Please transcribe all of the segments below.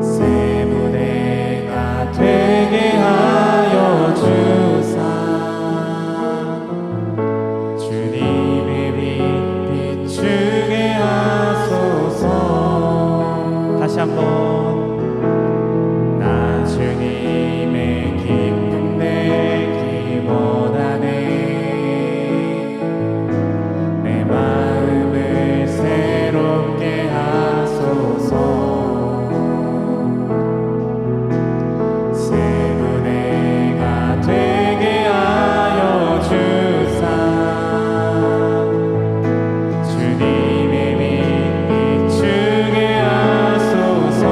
새 무대가 되게 하여 주사 주님의 빛 비추게 하소서. 다시 한번 나 주님의 기쁨 내기 원하네. 내 마음을 새롭게 하소서. 새 무대가 되게 하여 주사 주님의 빛 비추게 하소서.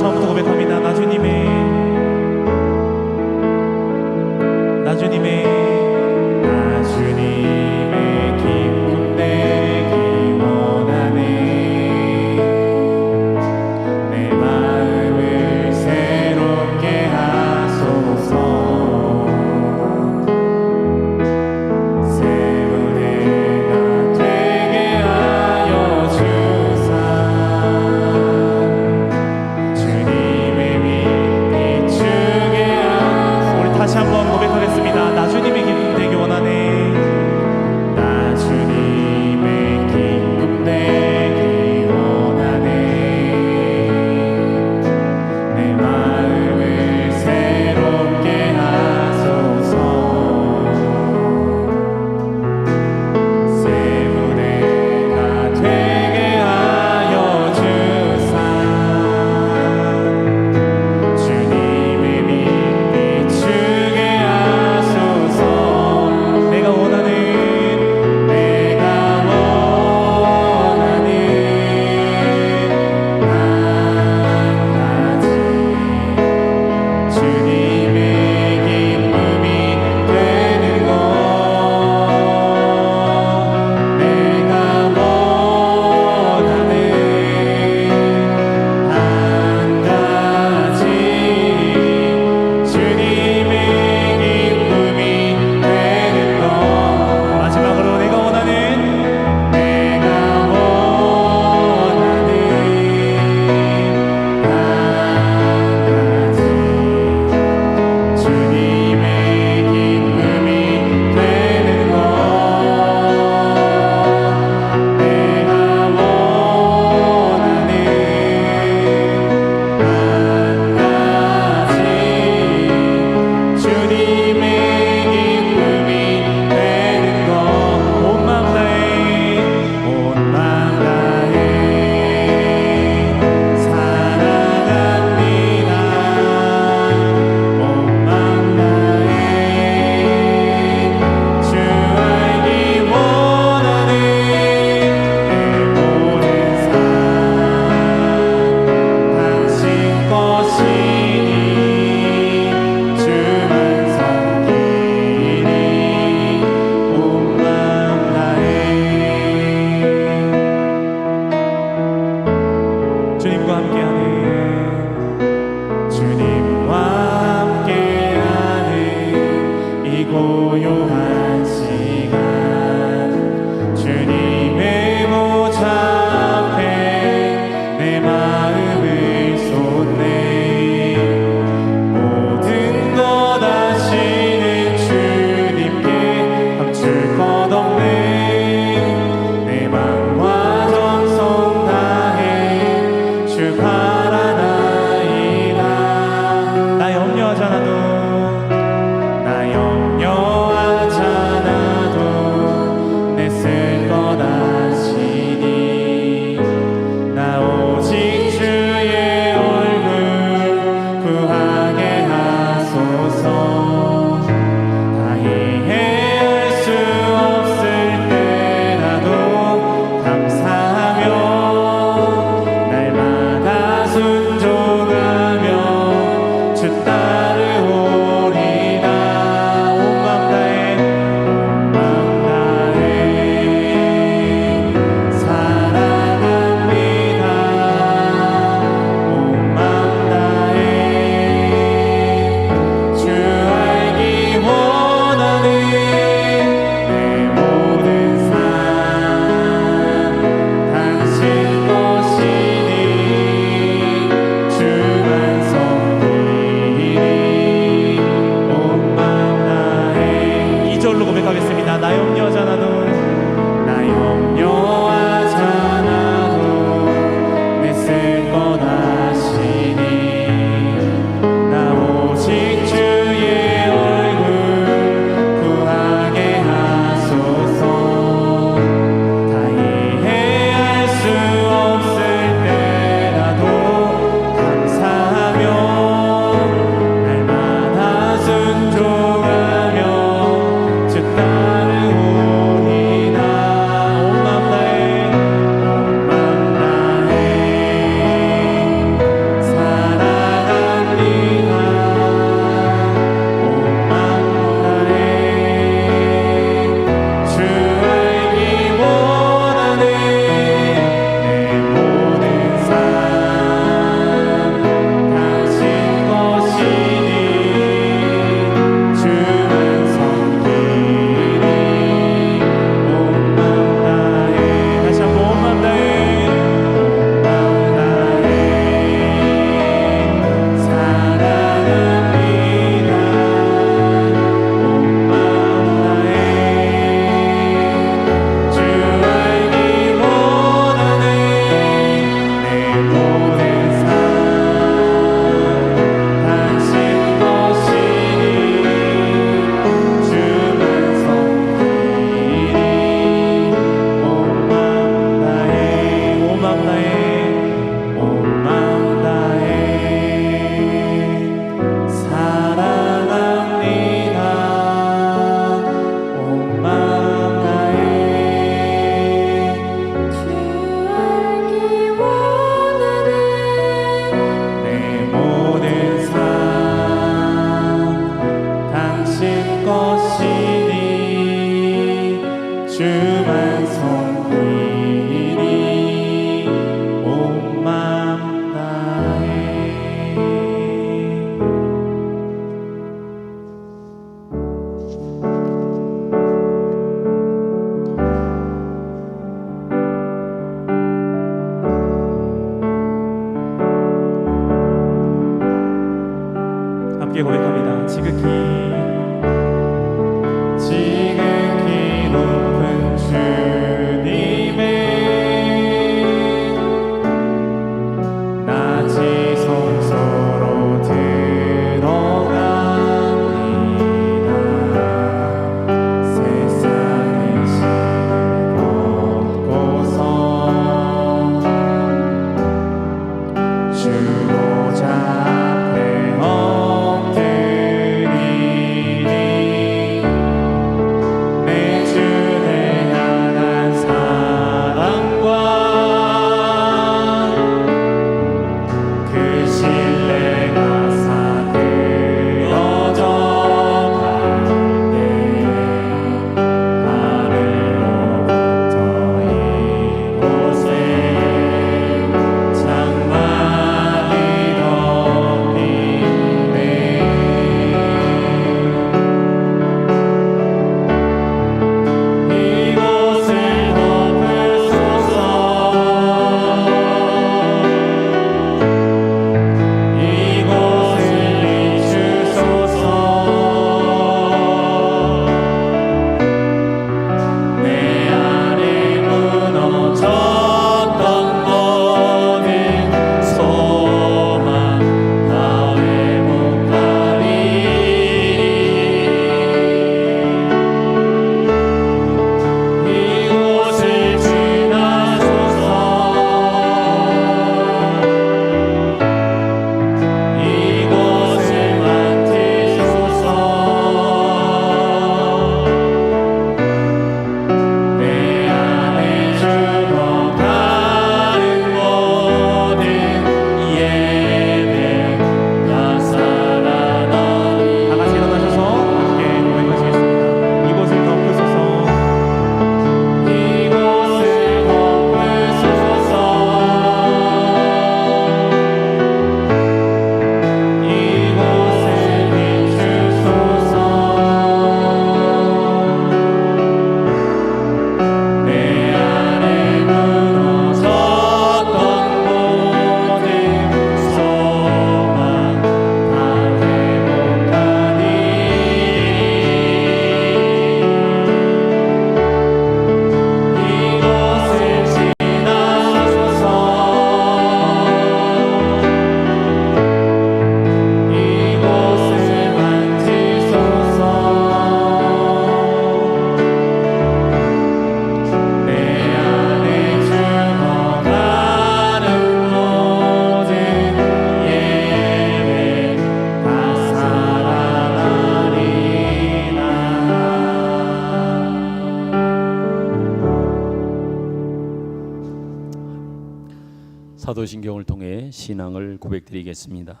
사도신경을 통해 신앙을 고백드리겠습니다.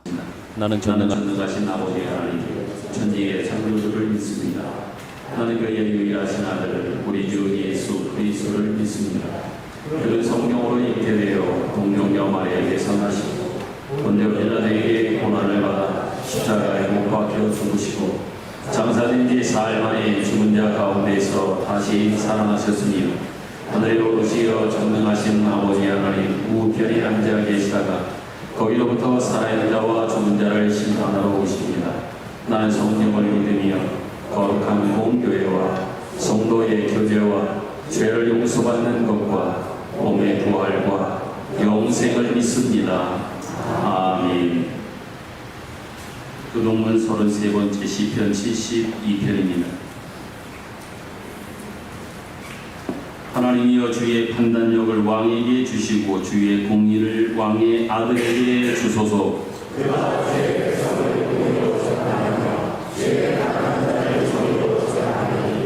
나는 전능하신 아버지 하나님, 천지의 창조주를 믿습니다. 나는 그의 유일하신 아들 우리 주 예수 그리스도를 믿습니다. 그는 성령으로 잉태되어 동정녀 마리아에게서 나시고 본디오 빌라도에게 고난을 받아 십자가에 못 박혀 죽으시고 장사된 지 사흘 만에 죽은 자 가운데서 다시 살아나셨으며 하늘에 오르시어 전능하신 아버지 하나님 우편에 앉아 계시다가 거기로부터 살아있는 자와 죽은 자를 심판하러 오십니다. 나는 성령을 믿으며 거룩한 공교회와 성도의 교제와 죄를 용서받는 것과 몸의 부활과 영생을 믿습니다. 아멘. 교동문 33번째 시편 72편입니다. 하나님이여 주의 판단력을 왕에게 주시고 주의 공의를 왕의 아들에게 주소서.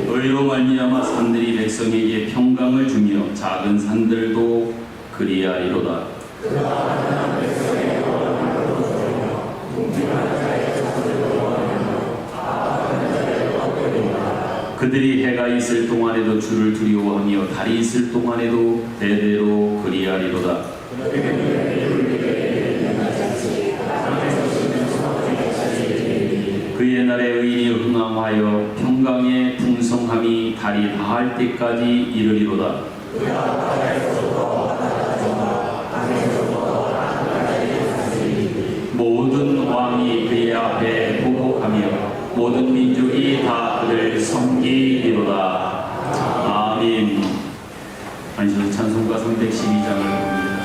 의로 말미암아 산들이 백성에게 평강을 주며 작은 산들도 그리하리로다. 그들이 해가 있을 동안에도 주를 두려워하며 달이 있을 동안에도 대대로 그리하리로다. 그의 날에 의인이 흥함하여 평강의 풍성함이 달이 다할 때까지 이르리로다. 모든 왕이 그의 앞에 보복하며 모든 민족이 다 그를 섬기리로다. 아멘. 안시서 찬송가 312장을 봅니다.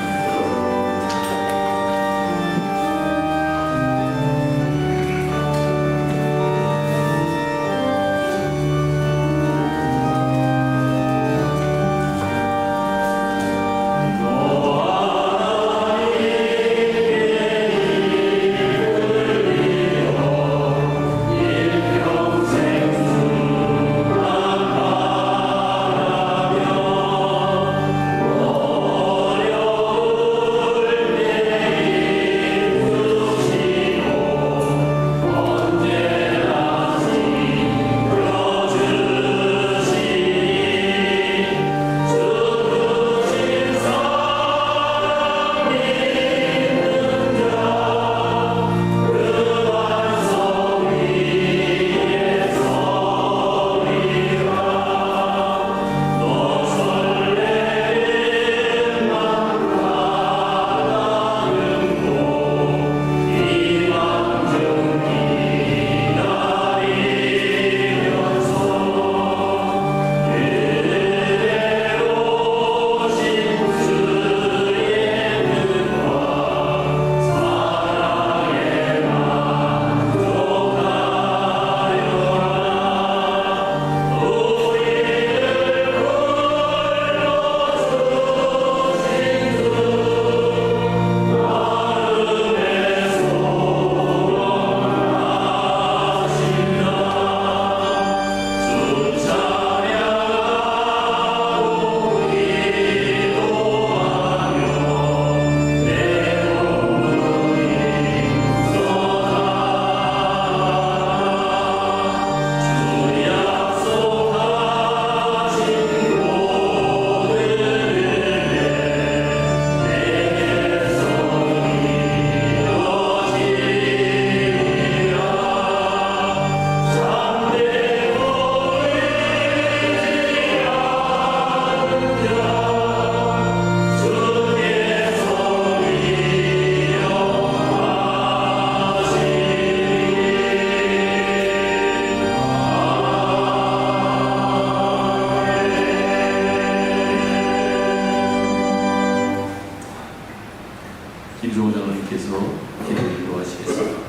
김종호 장로님께서 기도를 인도하시겠습니다.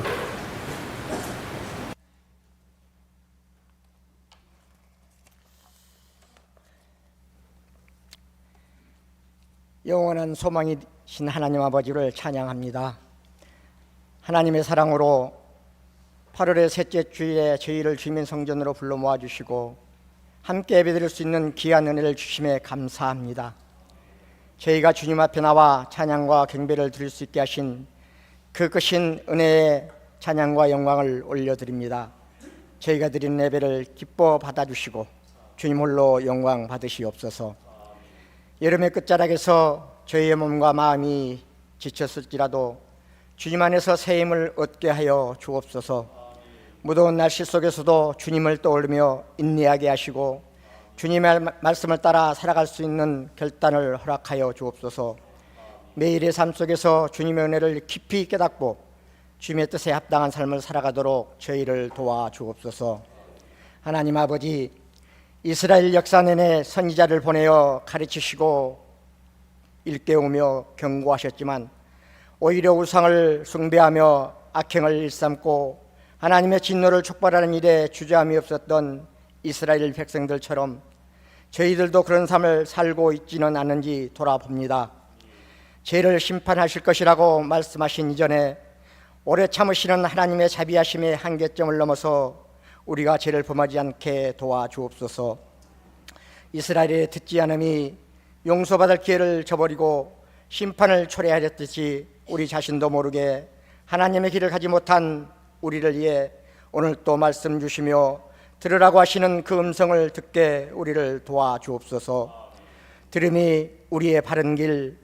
영원한 소망이신 하나님 아버지를 찬양합니다. 하나님의 사랑으로 8월의 셋째 주일에 저희를 주민 성전으로 불러 모아주시고 함께 예배드릴 수 있는 귀한 은혜를 주심에 감사합니다. 저희가 주님 앞에 나와 찬양과 경배를 드릴 수 있게 하신 그 크신 은혜의 찬양과 영광을 올려드립니다. 저희가 드리는 예배를 기뻐 받아주시고 주님 홀로 영광 받으시옵소서. 여름의 끝자락에서 저희의 몸과 마음이 지쳤을지라도 주님 안에서 새 힘을 얻게 하여 주옵소서. 무더운 날씨 속에서도 주님을 떠올리며 인내하게 하시고 주님의 말씀을 따라 살아갈 수 있는 결단을 허락하여 주옵소서. 매일의 삶 속에서 주님의 은혜를 깊이 깨닫고 주님의 뜻에 합당한 삶을 살아가도록 저희를 도와주옵소서. 하나님 아버지, 이스라엘 역사 내내 선지자를 보내어 가르치시고 일깨우며 경고하셨지만 오히려 우상을 숭배하며 악행을 일삼고 하나님의 진노를 촉발하는 일에 주저함이 없었던 이스라엘 백성들처럼 저희들도 그런 삶을 살고 있지는 않은지 돌아봅니다. 죄를 심판하실 것이라고 말씀하신 이전에 오래 참으시는 하나님의 자비하심의 한계점을 넘어서 우리가 죄를 범하지 않게 도와주옵소서. 이스라엘의 듣지 않음이 용서받을 기회를 저버리고 심판을 초래하였듯이 우리 자신도 모르게 하나님의 길을 가지 못한 우리를 위해 오늘 또 말씀 주시며 들으라고 하시는 그 음성을 듣게 우리를 도와주옵소서. 들음이 우리의 바른 길,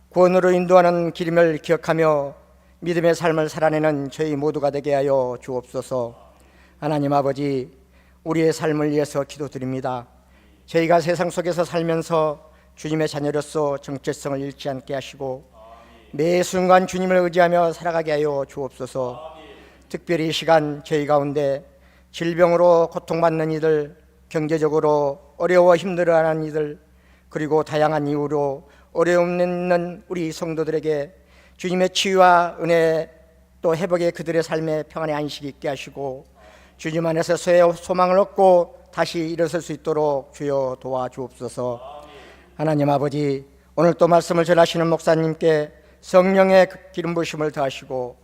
구원으로 인도하는 길임을 기억하며 믿음의 삶을 살아내는 저희 모두가 되게 하여 주옵소서. 하나님 아버지, 우리의 삶을 위해서 기도드립니다. 저희가 세상 속에서 살면서 주님의 자녀로서 정체성을 잃지 않게 하시고 매 순간 주님을 의지하며 살아가게 하여 주옵소서. 특별히 이 시간 저희 가운데 질병으로 고통받는 이들, 경제적으로 어려워 힘들어하는 이들, 그리고 다양한 이유로 어려움 있는 우리 성도들에게 주님의 치유와 은혜 또 회복의 그들의 삶에 평안의 안식이 있게 하시고 주님 안에서 소망을 얻고 다시 일어설 수 있도록 주여 도와주옵소서. 하나님 아버지, 오늘 또 말씀을 전하시는 목사님께 성령의 기름 부으심을 더하시고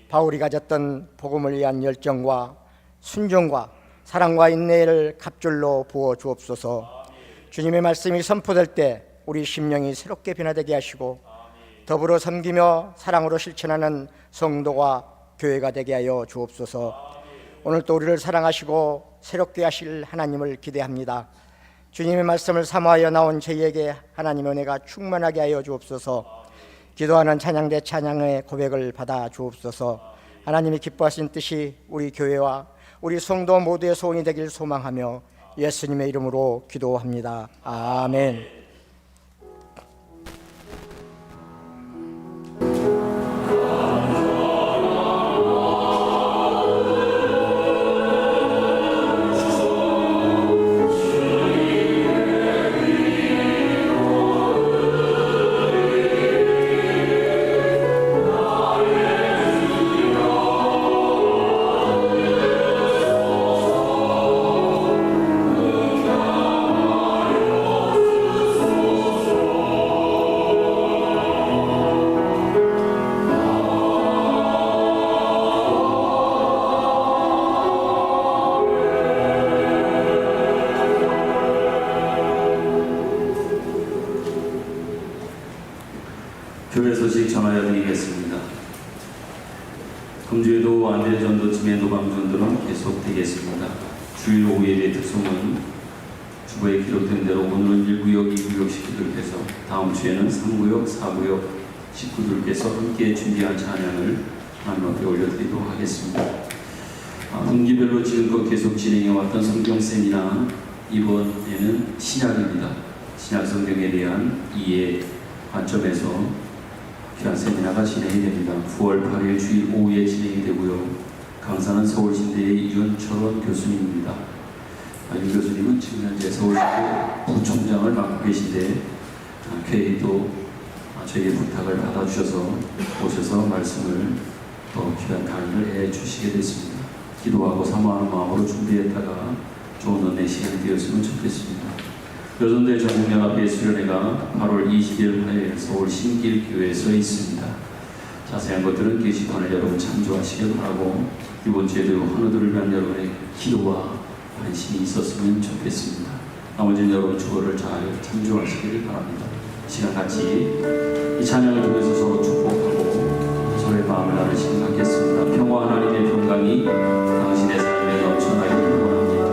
바울이 가졌던 복음을 위한 열정과 순종과 사랑과 인내를 갑줄로 부어 주옵소서. 주님의 말씀이 선포될 때 우리 심령이 새롭게 변화되게 하시고 더불어 섬기며 사랑으로 실천하는 성도가 교회가 되게 하여 주옵소서. 오늘 또 우리를 사랑하시고 새롭게 하실 하나님을 기대합니다. 주님의 말씀을 사모하여 나온 저희에게 하나님의 은혜가 충만하게 하여 주옵소서. 기도하는 찬양대 찬양의 고백을 받아 주옵소서. 하나님이 기뻐하신 뜻이 우리 교회와 우리 성도 모두의 소원이 되길 소망하며 예수님의 이름으로 기도합니다. 아멘. 교회 소식 전하여 드리겠습니다. 금주에도 안대전도팀의 노방전도는 계속되겠습니다. 주일 오후 예배 특송은 주보에 기록된 대로 오늘은 1구역, 2구역 식구들께서, 다음 주에는 3구역, 4구역 식구들께서 함께 준비한 찬양을 하나님 앞에 올려드리도록 하겠습니다. 분기별로 지금껏 계속 진행해왔던 성경 세미나, 이번에는 신약입니다. 신약 성경에 대한 이해 관점에서 귀한 세미나가 진행이 됩니다. 9월 8일 주일 오후에 진행이 되고요. 강사는 서울신대의 윤철원 교수님입니다. 윤 교수님은 지금 현재 서울신대 부총장을 맡고 계신데 쾌히도 저희의 부탁을 받아주셔서 오셔서 말씀을 더 귀한 강의를 해주시게 됐습니다. 기도하고 사모하는 마음으로 준비했다가 좋은 은혜 시간이 되었으면 좋겠습니다. 여전대 전국연합회 수련회가 8월 20일 화요일 서울 신길교회에서 있습니다. 자세한 것들은 게시판을 여러분 참조하시길 바라고, 이번 주에도 환우들을 위한 여러분의 기도와 관심이 있었으면 좋겠습니다. 나머지는 여러분 주어를 잘 참조하시길 바랍니다. 시간 같이 이 찬양을 통해서 서로 축복하고 서로의 마음을 나누시기 바라겠습니다. 평화 하나님의 평강이 당신의 삶에 넘쳐나기를 원합니다.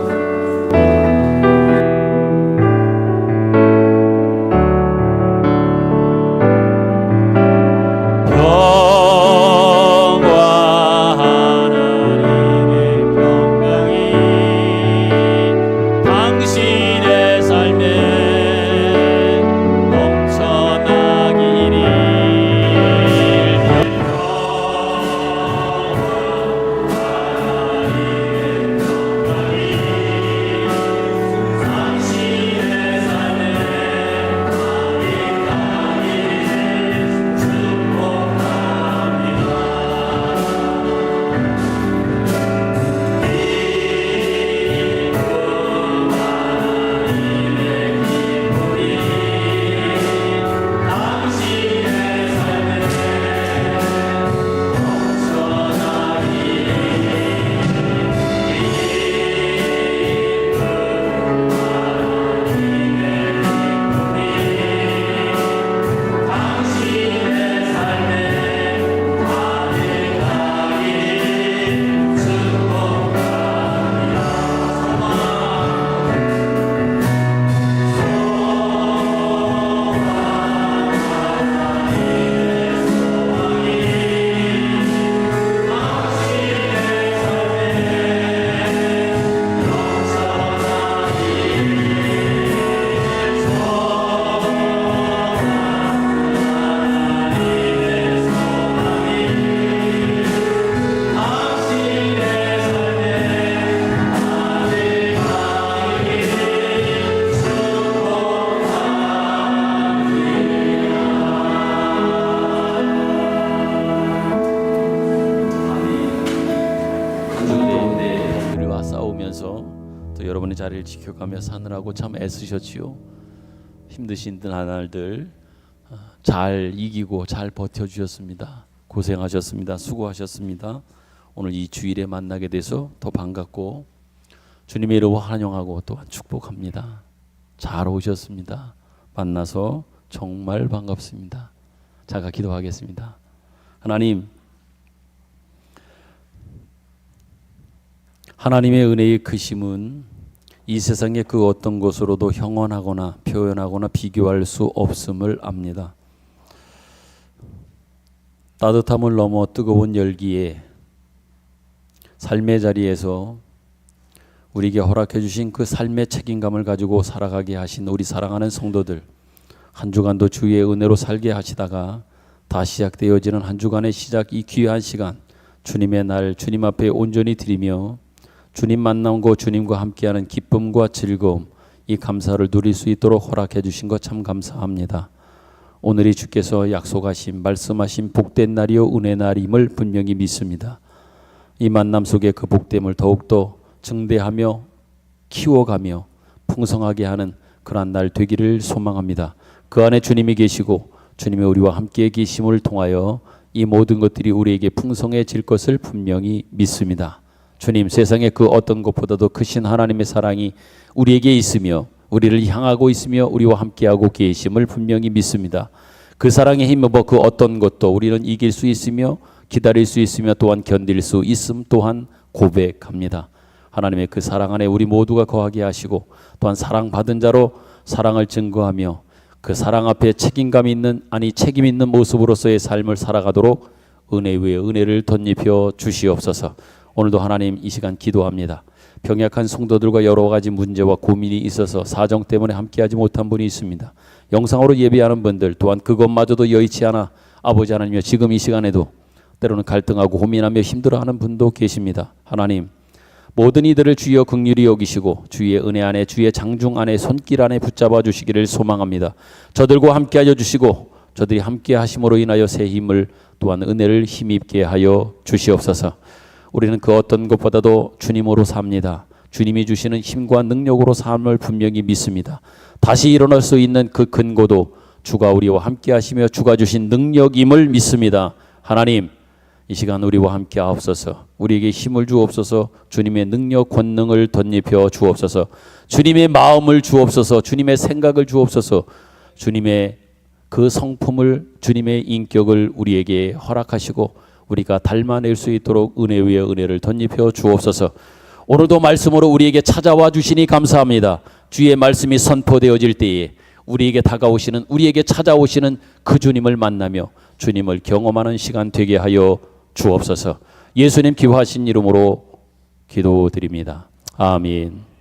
또 여러분의 자리를 지켜가며 사느라고 참 애쓰셨지요. 힘드신 날들 잘 이기고 잘 버텨주셨습니다. 고생하셨습니다. 수고하셨습니다. 오늘 이 주일에 만나게 돼서 더 반갑고 주님의 이름을 환영하고 또한 축복합니다. 잘 오셨습니다. 만나서 정말 반갑습니다. 제가 기도하겠습니다. 하나님의 은혜의 크심은 이 세상의 그 어떤 것으로도 형언하거나 표현하거나 비교할 수 없음을 압니다. 따뜻함을 넘어 뜨거운 열기에 삶의 자리에서 우리에게 허락해 주신 그 삶의 책임감을 가지고 살아가게 하신 우리 사랑하는 성도들, 한 주간도 주의 은혜로 살게 하시다가 다 시작되어지는 한 주간의 시작, 이 귀한 시간 주님의 날 주님 앞에 온전히 드리며 주님 만남과 주님과 함께하는 기쁨과 즐거움, 이 감사를 누릴 수 있도록 허락해 주신 것 참 감사합니다. 오늘이 주께서 약속하신 말씀하신 복된 날이요 은혜 날임을 분명히 믿습니다. 이 만남 속에 그 복됨을 더욱더 증대하며 키워가며 풍성하게 하는 그러한 날 되기를 소망합니다. 그 안에 주님이 계시고 주님의 우리와 함께 계심을 통하여 이 모든 것들이 우리에게 풍성해질 것을 분명히 믿습니다. 주님, 세상의 그 어떤 것보다도 크신 하나님의 사랑이 우리에게 있으며 우리를 향하고 있으며 우리와 함께하고 계심을 분명히 믿습니다. 그 사랑에 힘입어 그 어떤 것도 우리는 이길 수 있으며 기다릴 수 있으며 또한 견딜 수 있음 또한 고백합니다. 하나님의 그 사랑 안에 우리 모두가 거하게 하시고 또한 사랑받은 자로 사랑을 증거하며 그 사랑 앞에 책임 있는 모습으로서의 삶을 살아가도록 은혜 위에 은혜를 덧입혀 주시옵소서. 오늘도 하나님 이 시간 기도합니다. 병약한 성도들과 여러 가지 문제와 고민이 있어서 사정 때문에 함께하지 못한 분이 있습니다. 영상으로 예배하는 분들 또한 그것마저도 여의치 않아 아버지 하나님이여 지금 이 시간에도 때로는 갈등하고 고민하며 힘들어하는 분도 계십니다. 하나님 모든 이들을 주여 긍휼히 여기시고 주의 은혜 안에 주의 장중 안에 손길 안에 붙잡아 주시기를 소망합니다. 저들과 함께하여 주시고 저들이 함께 하심으로 인하여 새 힘을 또한 은혜를 힘입게 하여 주시옵소서. 우리는 그 어떤 것보다도 주님으로 삽니다. 주님이 주시는 힘과 능력으로 삶을 분명히 믿습니다. 다시 일어날 수 있는 그 근거도 주가 우리와 함께 하시며 주가 주신 능력임을 믿습니다. 하나님 이 시간 우리와 함께 하옵소서. 우리에게 힘을 주옵소서. 주님의 능력 권능을 덧입혀 주옵소서. 주님의 마음을 주옵소서. 주님의 생각을 주옵소서. 주님의 그 성품을 주님의 인격을 우리에게 허락하시고 우리가 닮아낼 수 있도록 은혜 위에 은혜를 덧입혀 주옵소서. 오늘도 말씀으로 우리에게 찾아와 주시니 감사합니다. 주의 말씀이 선포되어질 때에 우리에게 다가오시는, 우리에게 찾아오시는 그 주님을 만나며 주님을 경험하는 시간 되게 하여 주옵소서. 예수님 기뻐하신 이름으로 기도드립니다. 아멘.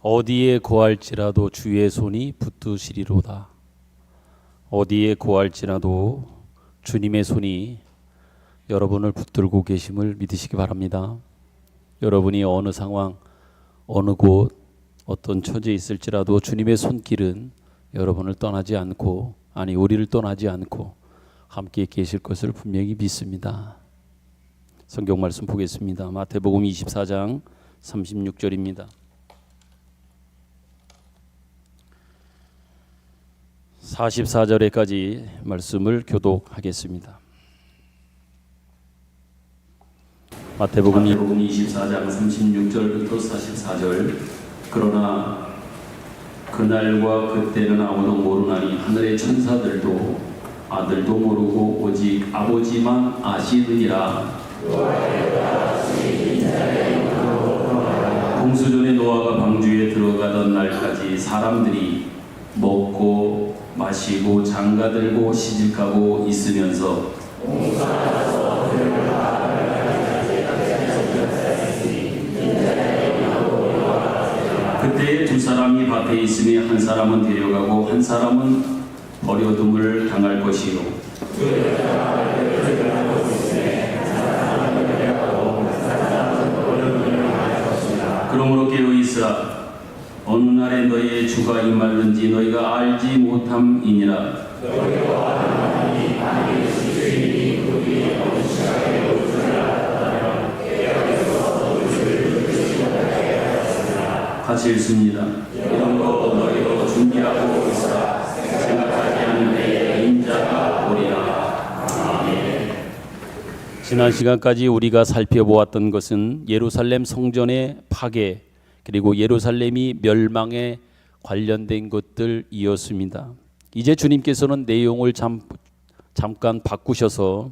어디에 고할지라도 주의 손이 붙드시리로다. 어디에 고할지라도 주님의 손이 여러분을 붙들고 계심을 믿으시기 바랍니다. 여러분이 어느 상황, 어느 곳, 어떤 처지에 있을지라도 주님의 손길은 여러분을 떠나지 않고, 아니 우리를 떠나지 않고 함께 계실 것을 분명히 믿습니다. 성경 말씀 보겠습니다. 마태복음 24장 36절입니다. 44절에까지 말씀을 교독하겠습니다. 마태복음 24장 36절부터 44절. 그러나 그날과 그때는 아무도 모르나니 하늘의 천사들도 아들도 모르고 오직 아버지만 아시느니라. 홍수전에 노아가 방주에 들어가던 날까지 사람들이 먹고 마시고 장가들고 시집가고 있으면서 그때에 두 사람이 밭에 있으니 한 사람은 데려가고 한 사람은 버려둠을 당할 것이요 그러므로 깨어있으라. 어느 날에 너희의 주가 임하는지 너희가 알지 못함이니라. 같이 읽습니다. 이런 거 너희도 준비하고 있으라. 생각하지 않는 때에 인자가 오리라. 아멘. 지난 시간까지 우리가 살펴보았던 것은 예루살렘 성전의 파괴 그리고 예루살렘이 멸망에 관련된 것들이었습니다. 이제 주님께서는 내용을 잠깐 바꾸셔서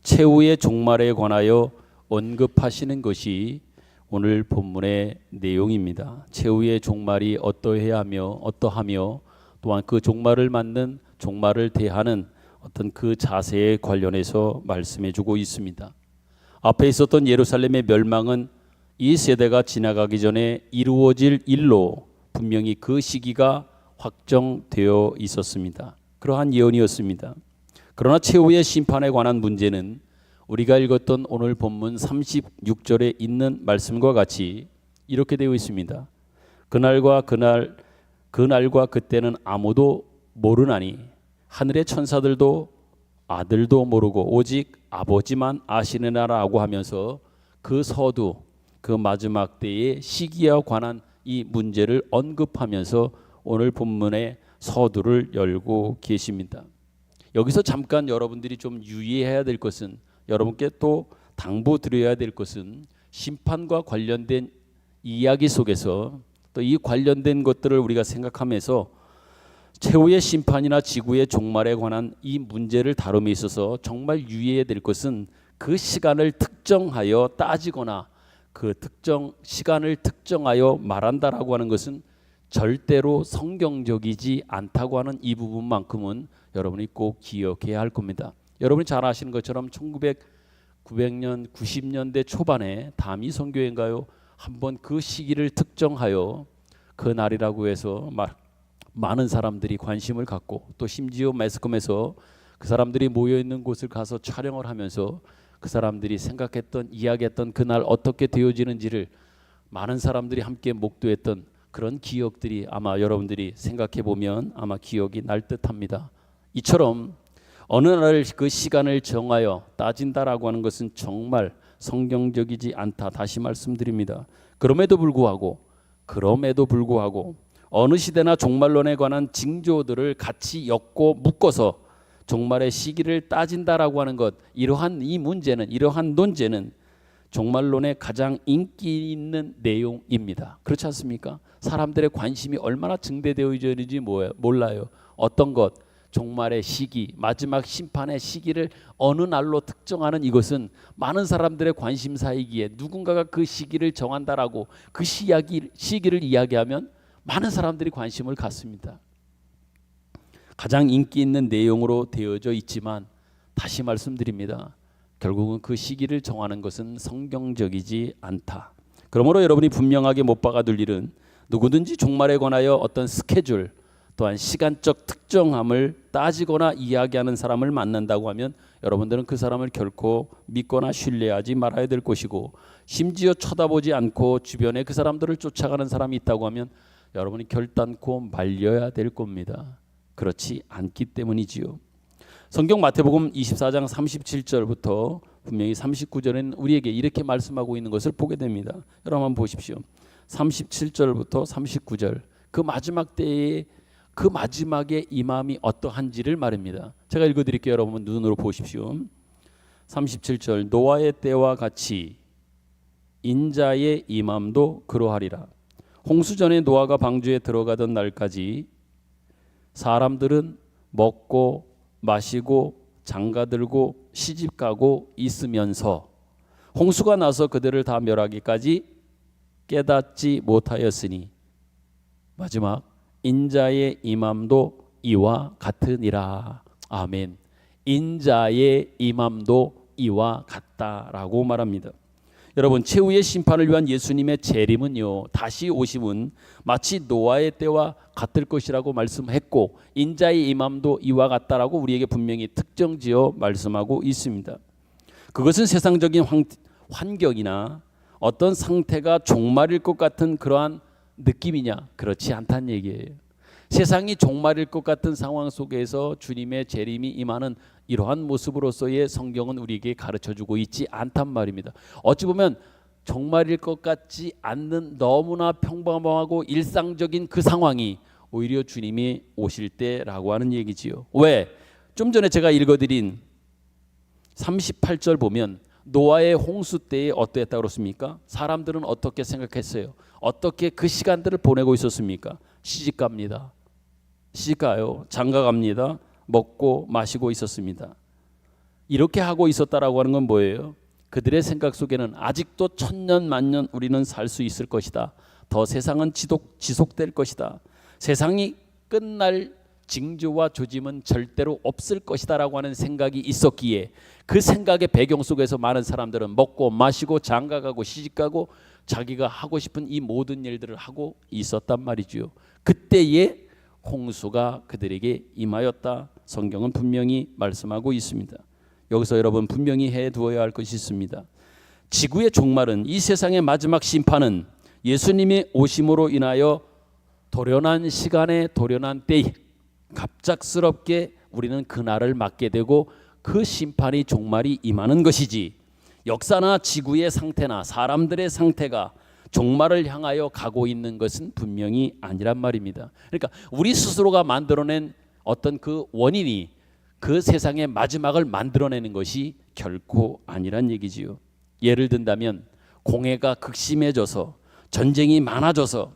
최후의 종말에 관하여 언급하시는 것이 오늘 본문의 내용입니다. 최후의 종말이 어떠하며 또한 그 종말을 맞는 종말을 대하는 어떤 그 자세에 관련해서 말씀해주고 있습니다. 앞에 있었던 예루살렘의 멸망은 이 세대가 지나가기 전에 이루어질 일로 분명히 그 시기가 확정되어 있었습니다. 그러한 예언이었습니다. 그러나 최후의 심판에 관한 문제는 우리가 읽었던 오늘 본문 36절에 있는 말씀과 같이 이렇게 되어 있습니다. 그날과 그때는 아무도 모르나니 하늘의 천사들도 아들도 모르고 오직 아버지만 아시느냐라고 하면서 그 서두 그 마지막 때의 시기와 관한 이 문제를 언급하면서 오늘 본문의 서두를 열고 계십니다. 여기서 잠깐 여러분들이 좀 유의해야 될 것은 여러분께 또 당부드려야 될 것은 심판과 관련된 이야기 속에서 또 이 관련된 것들을 우리가 생각하면서 최후의 심판이나 지구의 종말에 관한 이 문제를 다룸에 있어서 정말 유의해야 될 것은 그 시간을 특정하여 따지거나 그 특정 시간을 특정하여 말한다라고 하는 것은 절대로 성경적이지 않다고 하는 이 부분만큼은 여러분이 꼭 기억해야 할 겁니다. 여러분이 잘 아시는 것처럼 1900년 90년대 초반에 다미 선교회인가요? 한번 그 시기를 특정하여 그 날이라고 해서 많은 사람들이 관심을 갖고 또 심지어 매스컴에서 그 사람들이 모여 있는 곳을 가서 촬영을 하면서 그 사람들이 생각했던 이야기했던 그날 어떻게 되어지는지를 많은 사람들이 함께 목도했던 그런 기억들이 아마 여러분들이 생각해 보면 아마 기억이 날 듯합니다. 이처럼 어느 날 그 시간을 정하여 따진다라고 하는 것은 정말 성경적이지 않다. 다시 말씀드립니다. 그럼에도 불구하고 어느 시대나 종말론에 관한 징조들을 같이 엮고 묶어서 종말의 시기를 따진다라고 하는 것, 이러한 논제는 종말론의 가장 인기 있는 내용입니다. 그렇지 않습니까? 사람들의 관심이 얼마나 증대되어 있는지 몰라요. 어떤 것, 종말의 시기, 마지막 심판의 시기를 어느 날로 특정하는 이것은 많은 사람들의 관심사이기에 누군가가 그 시기를 정한다라고 그 시기를 이야기하면 많은 사람들이 관심을 갖습니다. 가장 인기 있는 내용으로 되어져 있지만 다시 말씀드립니다. 결국은 그 시기를 정하는 것은 성경적이지 않다. 그러므로 여러분이 분명하게 못 박아둘 일은 누구든지 종말에 관하여 어떤 스케줄 또한 시간적 특정함을 따지거나 이야기하는 사람을 만난다고 하면 여러분들은 그 사람을 결코 믿거나 신뢰하지 말아야 될 것이고, 심지어 쳐다보지 않고 주변에 그 사람들을 쫓아가는 사람이 있다고 하면 여러분이 결단코 말려야 될 겁니다. 그렇지 않기 때문이지요. 성경 마태복음 24장 37절부터 분명히 39절에는 우리에게 이렇게 말씀하고 있는 것을 보게 됩니다. 여러분 한번 보십시오. 37절부터 39절 그 마지막 때의 그 마지막에 임함이 어떠한지를 말합니다. 제가 읽어드릴게요. 여러분 눈으로 보십시오. 37절 노아의 때와 같이 인자의 임함도 그러하리라. 홍수 전에 노아가 방주에 들어가던 날까지 사람들은 먹고 마시고 장가들고 시집가고 있으면서 홍수가 나서 그들을 다 멸하기까지 깨닫지 못하였으니 마지막 인자의 임함도 이와 같으니라. 아멘. 인자의 임함도 이와 같다라고 말합니다. 여러분 최후의 심판을 위한 예수님의 재림은요, 다시 오심은 마치 노아의 때와 같을 것이라고 말씀했고 인자의 임함도 이와 같다라고 우리에게 분명히 특정지어 말씀하고 있습니다. 그것은 세상적인 환경이나 어떤 상태가 종말일 것 같은 그러한 느낌이냐? 그렇지 않다는 얘기예요. 세상이 종말일 것 같은 상황 속에서 주님의 재림이 임하는 이러한 모습으로서의 성경은 우리에게 가르쳐주고 있지 않단 말입니다. 어찌 보면 종말일 것 같지 않는 너무나 평범하고 일상적인 그 상황이 오히려 주님이 오실 때라고 하는 얘기지요. 왜? 좀 전에 제가 읽어드린 38절 보면 노아의 홍수 때에 어떠했다고 그렇습니까? 사람들은 어떻게 생각했어요? 어떻게 그 시간들을 보내고 있었습니까? 시집갑니다. 시집가요. 장가갑니다. 먹고 마시고 있었습니다. 이렇게 하고 있었다라고 하는 건 뭐예요? 그들의 생각 속에는 아직도 천년 만년 우리는 살 수 있을 것이다. 더 세상은 지속될 것이다. 세상이 끝날 징조와 조짐은 절대로 없을 것이다라고 하는 생각이 있었기에 그 생각의 배경 속에서 많은 사람들은 먹고 마시고 장가가고 시집가고 자기가 하고 싶은 이 모든 일들을 하고 있었단 말이죠. 그때에 홍수가 그들에게 임하였다. 성경은 분명히 말씀하고 있습니다. 여기서 여러분 분명히 해두어야 할 것이 있습니다. 지구의 종말은, 이 세상의 마지막 심판은 예수님의 오심으로 인하여 도련한 시간에 도련한 때에 갑작스럽게 우리는 그날을 맞게 되고 그 심판이 종말이 임하는 것이지, 역사나 지구의 상태나 사람들의 상태가 종말을 향하여 가고 있는 것은 분명히 아니란 말입니다. 그러니까 우리 스스로가 만들어낸 어떤 그 원인이 그 세상의 마지막을 만들어내는 것이 결코 아니란 얘기지요. 예를 든다면 공해가 극심해져서 전쟁이 많아져서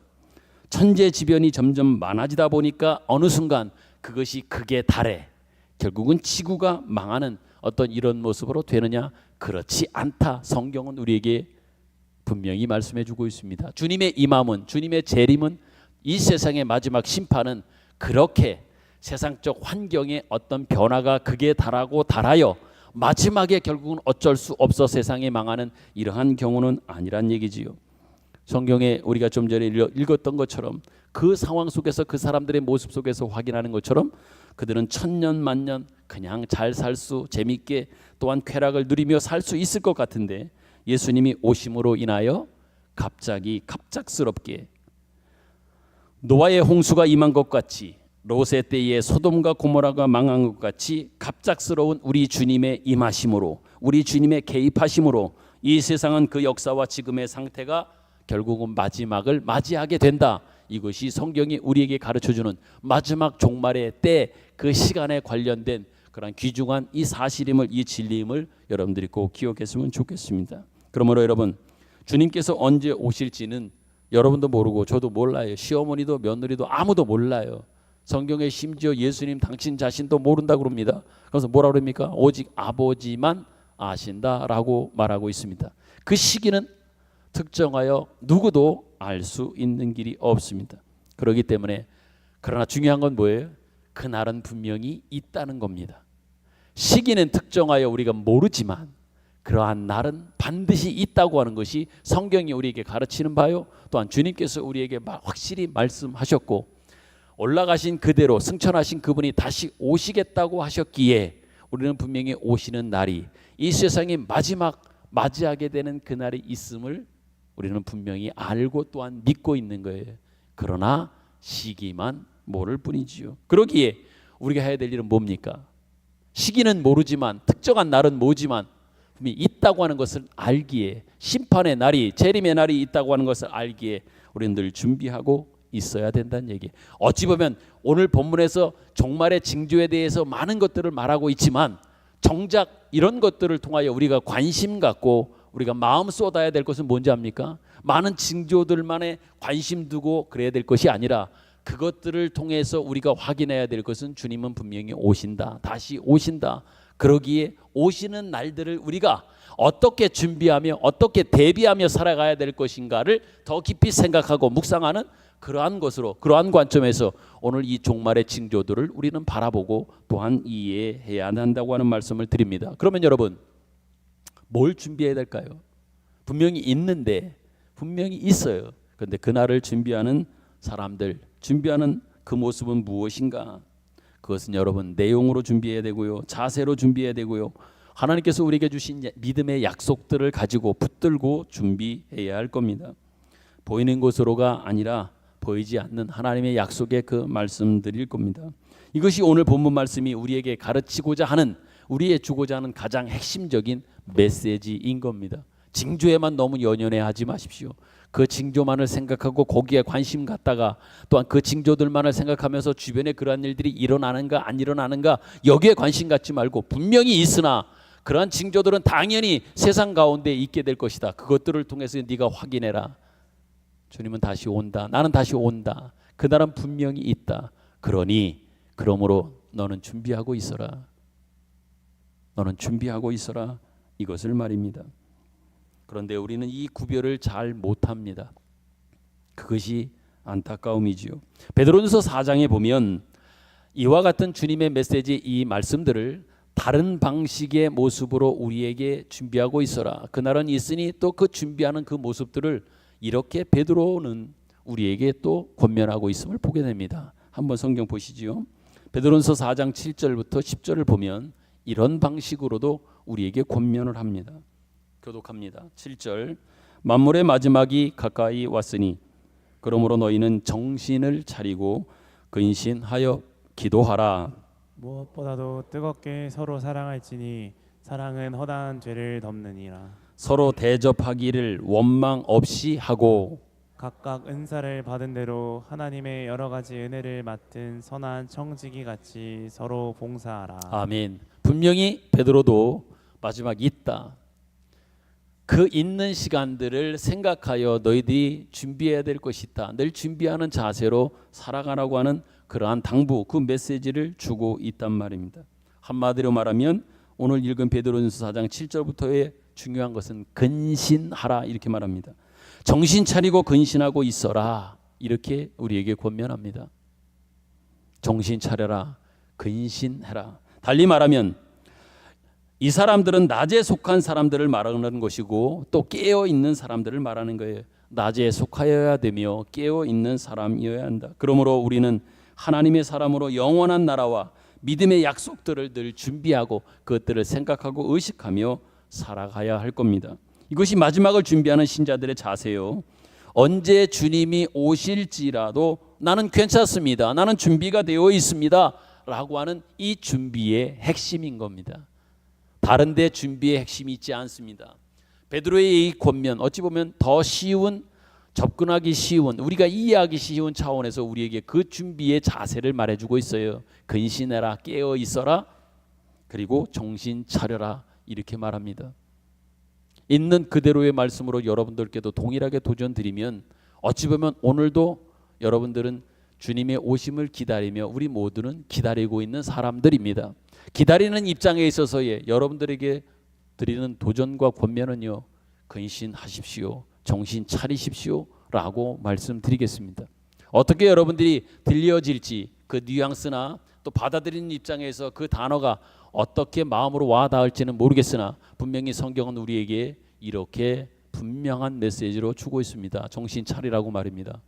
천재지변이 점점 많아지다 보니까 어느 순간 그것이 극에 달해 결국은 지구가 망하는 어떤 이런 모습으로 되느냐? 그렇지 않다. 성경은 우리에게 분명히 말씀해 주고 있습니다. 주님의 임함은, 주님의 재림은, 이 세상의 마지막 심판은 그렇게 세상적 환경의 어떤 변화가 극에 달하고 달하여 마지막에 결국은 어쩔 수 없어 세상이 망하는 이러한 경우는 아니란 얘기지요. 성경에 우리가 좀 전에 읽었던 것처럼 그 상황 속에서 그 사람들의 모습 속에서 확인하는 것처럼 그들은 천년 만년 그냥 잘 살 수, 재밌게 또한 쾌락을 누리며 살 수 있을 것 같은데 예수님이 오심으로 인하여 갑작스럽게 노아의 홍수가 임한 것 같이, 롯의 때에 소돔과 고모라가 망한 것 같이 갑작스러운 우리 주님의 임하심으로, 우리 주님의 개입하심으로 이 세상은 그 역사와 지금의 상태가 결국은 마지막을 맞이하게 된다. 이것이 성경이 우리에게 가르쳐주는 마지막 종말의 때, 그 시간에 관련된 그런 귀중한 이 사실임을, 이 진리임을 여러분들이 꼭 기억했으면 좋겠습니다. 그러므로 여러분, 주님께서 언제 오실지는 여러분도 모르고 저도 몰라요. 시어머니도 며느리도 아무도 몰라요. 성경에 심지어 예수님 당신 자신도 모른다고 그럽니다. 그래서 뭐라 그럽니까? 오직 아버지만 아신다라고 말하고 있습니다. 그 시기는 특정하여 누구도 알 수 있는 길이 없습니다. 그렇기 때문에, 그러나 중요한 건 뭐예요? 그날은 분명히 있다는 겁니다. 시기는 특정하여 우리가 모르지만 그러한 날은 반드시 있다고 하는 것이 성경이 우리에게 가르치는 바요, 또한 주님께서 우리에게 확실히 말씀하셨고 올라가신 그대로 승천하신 그분이 다시 오시겠다고 하셨기에 우리는 분명히 오시는 날이, 이 세상의 마지막 맞이하게 되는 그날이 있음을 우리는 분명히 알고 또한 믿고 있는 거예요. 그러나 시기만 모를 뿐이지요. 그러기에 우리가 해야 될 일은 뭡니까? 시기는 모르지만, 특정한 날은 모르지만 있다고 하는 것을 알기에, 심판의 날이, 재림의 날이 있다고 하는 것을 알기에 우리는 늘 준비하고 있어야 된다는 얘기. 어찌 보면 오늘 본문에서 종말의 징조에 대해서 많은 것들을 말하고 있지만 정작 이런 것들을 통하여 우리가 관심 갖고 우리가 마음 쏟아야 될 것은 뭔지 압니까? 많은 징조들만에 관심 두고 그래야 될 것이 아니라 그것들을 통해서 우리가 확인해야 될 것은 주님은 분명히 오신다. 다시 오신다. 그러기에 오시는 날들을 우리가 어떻게 준비하며 어떻게 대비하며 살아가야 될 것인가를 더 깊이 생각하고 묵상하는 그러한 것으로, 그러한 관점에서 오늘 이 종말의 징조들을 우리는 바라보고 또한 이해해야 한다고 하는 말씀을 드립니다. 그러면 여러분, 뭘 준비해야 될까요? 분명히 있는데, 분명히 있어요. 그런데 그날을 준비하는 사람들, 준비하는 그 모습은 무엇인가? 그것은 여러분 내용으로 준비해야 되고요, 자세로 준비해야 되고요, 하나님께서 우리에게 주신 믿음의 약속들을 가지고 붙들고 준비해야 할 겁니다. 보이는 것으로가 아니라 보이지 않는 하나님의 약속의 그 말씀드릴 겁니다. 이것이 오늘 본문 말씀이 우리에게 가르치고자 하는, 우리의 주고자 하는 가장 핵심적인 메시지인 겁니다. 징조에만 너무 연연해하지 마십시오. 그 징조만을 생각하고 거기에 관심 갖다가 또한 그 징조들만을 생각하면서 주변에 그러한 일들이 일어나는가 안 일어나는가 여기에 관심 갖지 말고, 분명히 있으나 그러한 징조들은 당연히 세상 가운데 있게 될 것이다. 그것들을 통해서 네가 확인해라. 주님은 다시 온다. 나는 다시 온다. 그날은 분명히 있다. 그러므로 너는 준비하고 있어라. 너는 준비하고 있어라. 이것을 말입니다. 그런데 우리는 이 구별을 잘 못합니다. 그것이 안타까움이지요. 베드로전서 4장에 보면 이와 같은 주님의 메시지, 이 말씀들을 다른 방식의 모습으로 우리에게 준비하고 있어라. 그날은 있으니 또 그 준비하는 그 모습들을 이렇게 베드로는 우리에게 또 권면하고 있음을 보게 됩니다. 한번 성경 보시지요. 베드로전서 4장 7절부터 10절을 보면 이런 방식으로도 우리에게 권면을 합니다. 교독합니다. 7절, 만물의 마지막이 가까이 왔으니 그러므로 너희는 정신을 차리고 근신하여 기도하라. 무엇보다도 뜨겁게 서로 사랑할지니 사랑은 허다한 죄를 덮느니라. 서로 대접하기를 원망 없이 하고 각각 은사를 받은 대로 하나님의 여러 가지 은혜를 맡은 선한 청지기 같이 서로 봉사하라. 아멘. 분명히 베드로도 마지막이 있다. 그 있는 시간들을 생각하여 너희들이 준비해야 될 것이 있다. 늘 준비하는 자세로 살아가라고 하는 그러한 당부, 그 메시지를 주고 있단 말입니다. 한마디로 말하면 오늘 읽은 베드로전서 4장 7절부터의 중요한 것은 근신하라 이렇게 말합니다. 정신 차리고 근신하고 있어라 이렇게 우리에게 권면합니다. 정신 차려라, 근신해라. 달리 말하면 이 사람들은 낮에 속한 사람들을 말하는 것이고 또 깨어 있는 사람들을 말하는 거예요. 낮에 속하여야 되며 깨어 있는 사람이어야 한다. 그러므로 우리는 하나님의 사람으로 영원한 나라와 믿음의 약속들을 늘 준비하고 그것들을 생각하고 의식하며 살아가야 할 겁니다. 이것이 마지막을 준비하는 신자들의 자세요. 언제 주님이 오실지라도 나는 괜찮습니다. 나는 준비가 되어 있습니다. 라고 하는 이 준비의 핵심인 겁니다. 다른 데 준비의 핵심이 있지 않습니다. 베드로의 이 권면, 어찌 보면 더 쉬운, 접근하기 쉬운, 우리가 이해하기 쉬운 차원에서 우리에게 그 준비의 자세를 말해주고 있어요. 근신해라, 깨어 있어라, 그리고 정신 차려라 이렇게 말합니다. 있는 그대로의 말씀으로 여러분들께도 동일하게 도전드리면 어찌 보면 오늘도 여러분들은 주님의 오심을 기다리며 우리 모두는 기다리고 있는 사람들입니다. 기다리는 입장에 있어서의 여러분들에게 드리는 도전과 권면은요, 근신하십시오, 정신 차리십시오 라고 말씀드리겠습니다. 어떻게 여러분들이 들려질지 그 뉘앙스나 또 받아들이는 입장에서 그 단어가 어떻게 마음으로 와 닿을지는 모르겠으나 분명히 성경은 우리에게 이렇게 분명한 메시지로 주고 있습니다. 정신 차리라고 말입니다.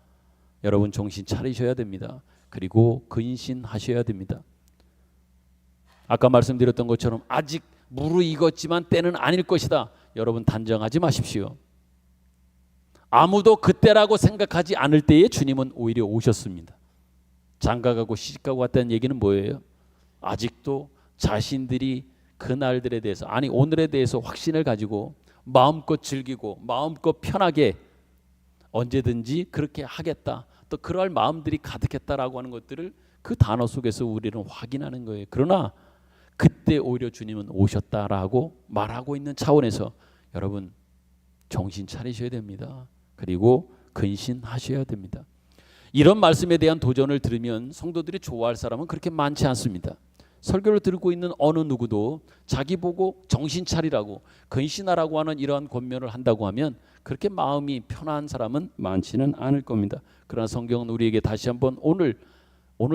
여러분 정신 차리셔야 됩니다. 그리고 근신하셔야 됩니다. 아까 말씀드렸던 것처럼 아직 무르익었지만 때는 아닐 것이다. 여러분 단정하지 마십시오. 아무도 그때라고 생각하지 않을 때에 주님은 오히려 오셨습니다. 장가가고 시집가고 왔다는 얘기는 뭐예요? 아직도 자신들이 그날들에 대해서, 아니 오늘에 대해서 확신을 가지고 마음껏 즐기고 마음껏 편하게 언제든지 그렇게 하겠다, 또 그러할 마음들이 가득했다라고 하는 것들을 그 단어 속에서 우리는 확인하는 거예요. 그러나 그때 오히려 주님은 오셨다라고 말하고 있는 차원에서 여러분 정신 차리셔야 됩니다. 그리고 근신하셔야 됩니다. 이런 말씀에 대한 도전을 들으면 성도들이 좋아할 사람은 그렇게 많지 않습니다. 설교를 듣고 있는 어느 누구도 자기 보고 정신 차리라고 근신하라고 하는 이러한 권면을 한다고 하면 그렇게 마음이 편한 사람은 많지는 않을 겁니다. 그러나 성경은 우리에게 다시 한번 오늘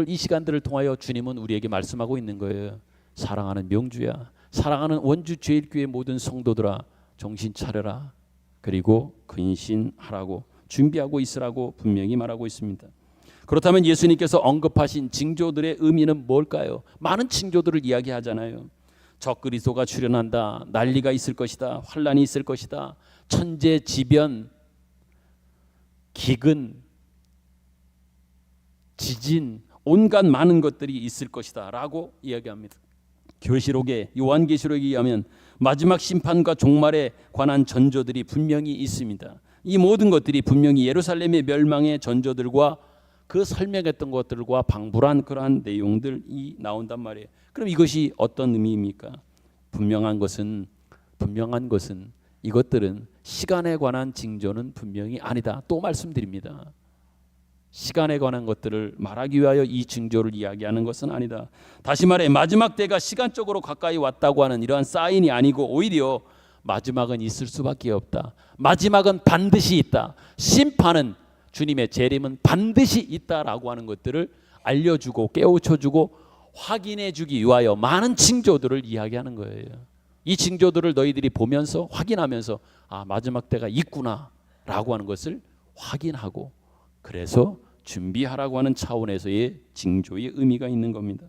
이 시간들을 통하여 주님은 우리에게 말씀하고 있는 거예요. 사랑하는 명주야, 사랑하는 원주 제일교회 모든 성도들아, 정신 차려라. 그리고 근신하라고 준비하고 있으라고 분명히 말하고 있습니다. 그렇다면 예수님께서 언급하신 징조들의 의미는 뭘까요? 많은 징조들을 이야기하잖아요. 적그리스도가 출현한다, 난리가 있을 것이다, 환란이 있을 것이다, 천재지변, 기근, 지진, 온갖 많은 것들이 있을 것이다 라고 이야기합니다. 계시록에, 요한계시록에 의하면 마지막 심판과 종말에 관한 전조들이 분명히 있습니다. 이 모든 것들이 분명히 예루살렘의 멸망의 전조들과 그 설명했던 것들과 방불한 그러한 내용들이 나온단 말이에요. 그럼 이것이 어떤 의미입니까? 분명한 것은 이것들은 시간에 관한 징조는 분명히 아니다. 또 말씀드립니다. 시간에 관한 것들을 말하기 위하여 이 징조를 이야기하는 것은 아니다. 다시 말해 마지막 때가 시간적으로 가까이 왔다고 하는 이러한 사인이 아니고 오히려 마지막은 있을 수밖에 없다. 마지막은 반드시 있다. 심판은, 주님의 재림은 반드시 있다라고 하는 것들을 알려주고 깨우쳐주고 확인해주기 위하여 많은 징조들을 이야기하는 거예요. 이 징조들을 너희들이 보면서 확인하면서 아, 마지막 때가 있구나 라고 하는 것을 확인하고, 그래서 준비하라고 하는 차원에서의 징조의 의미가 있는 겁니다.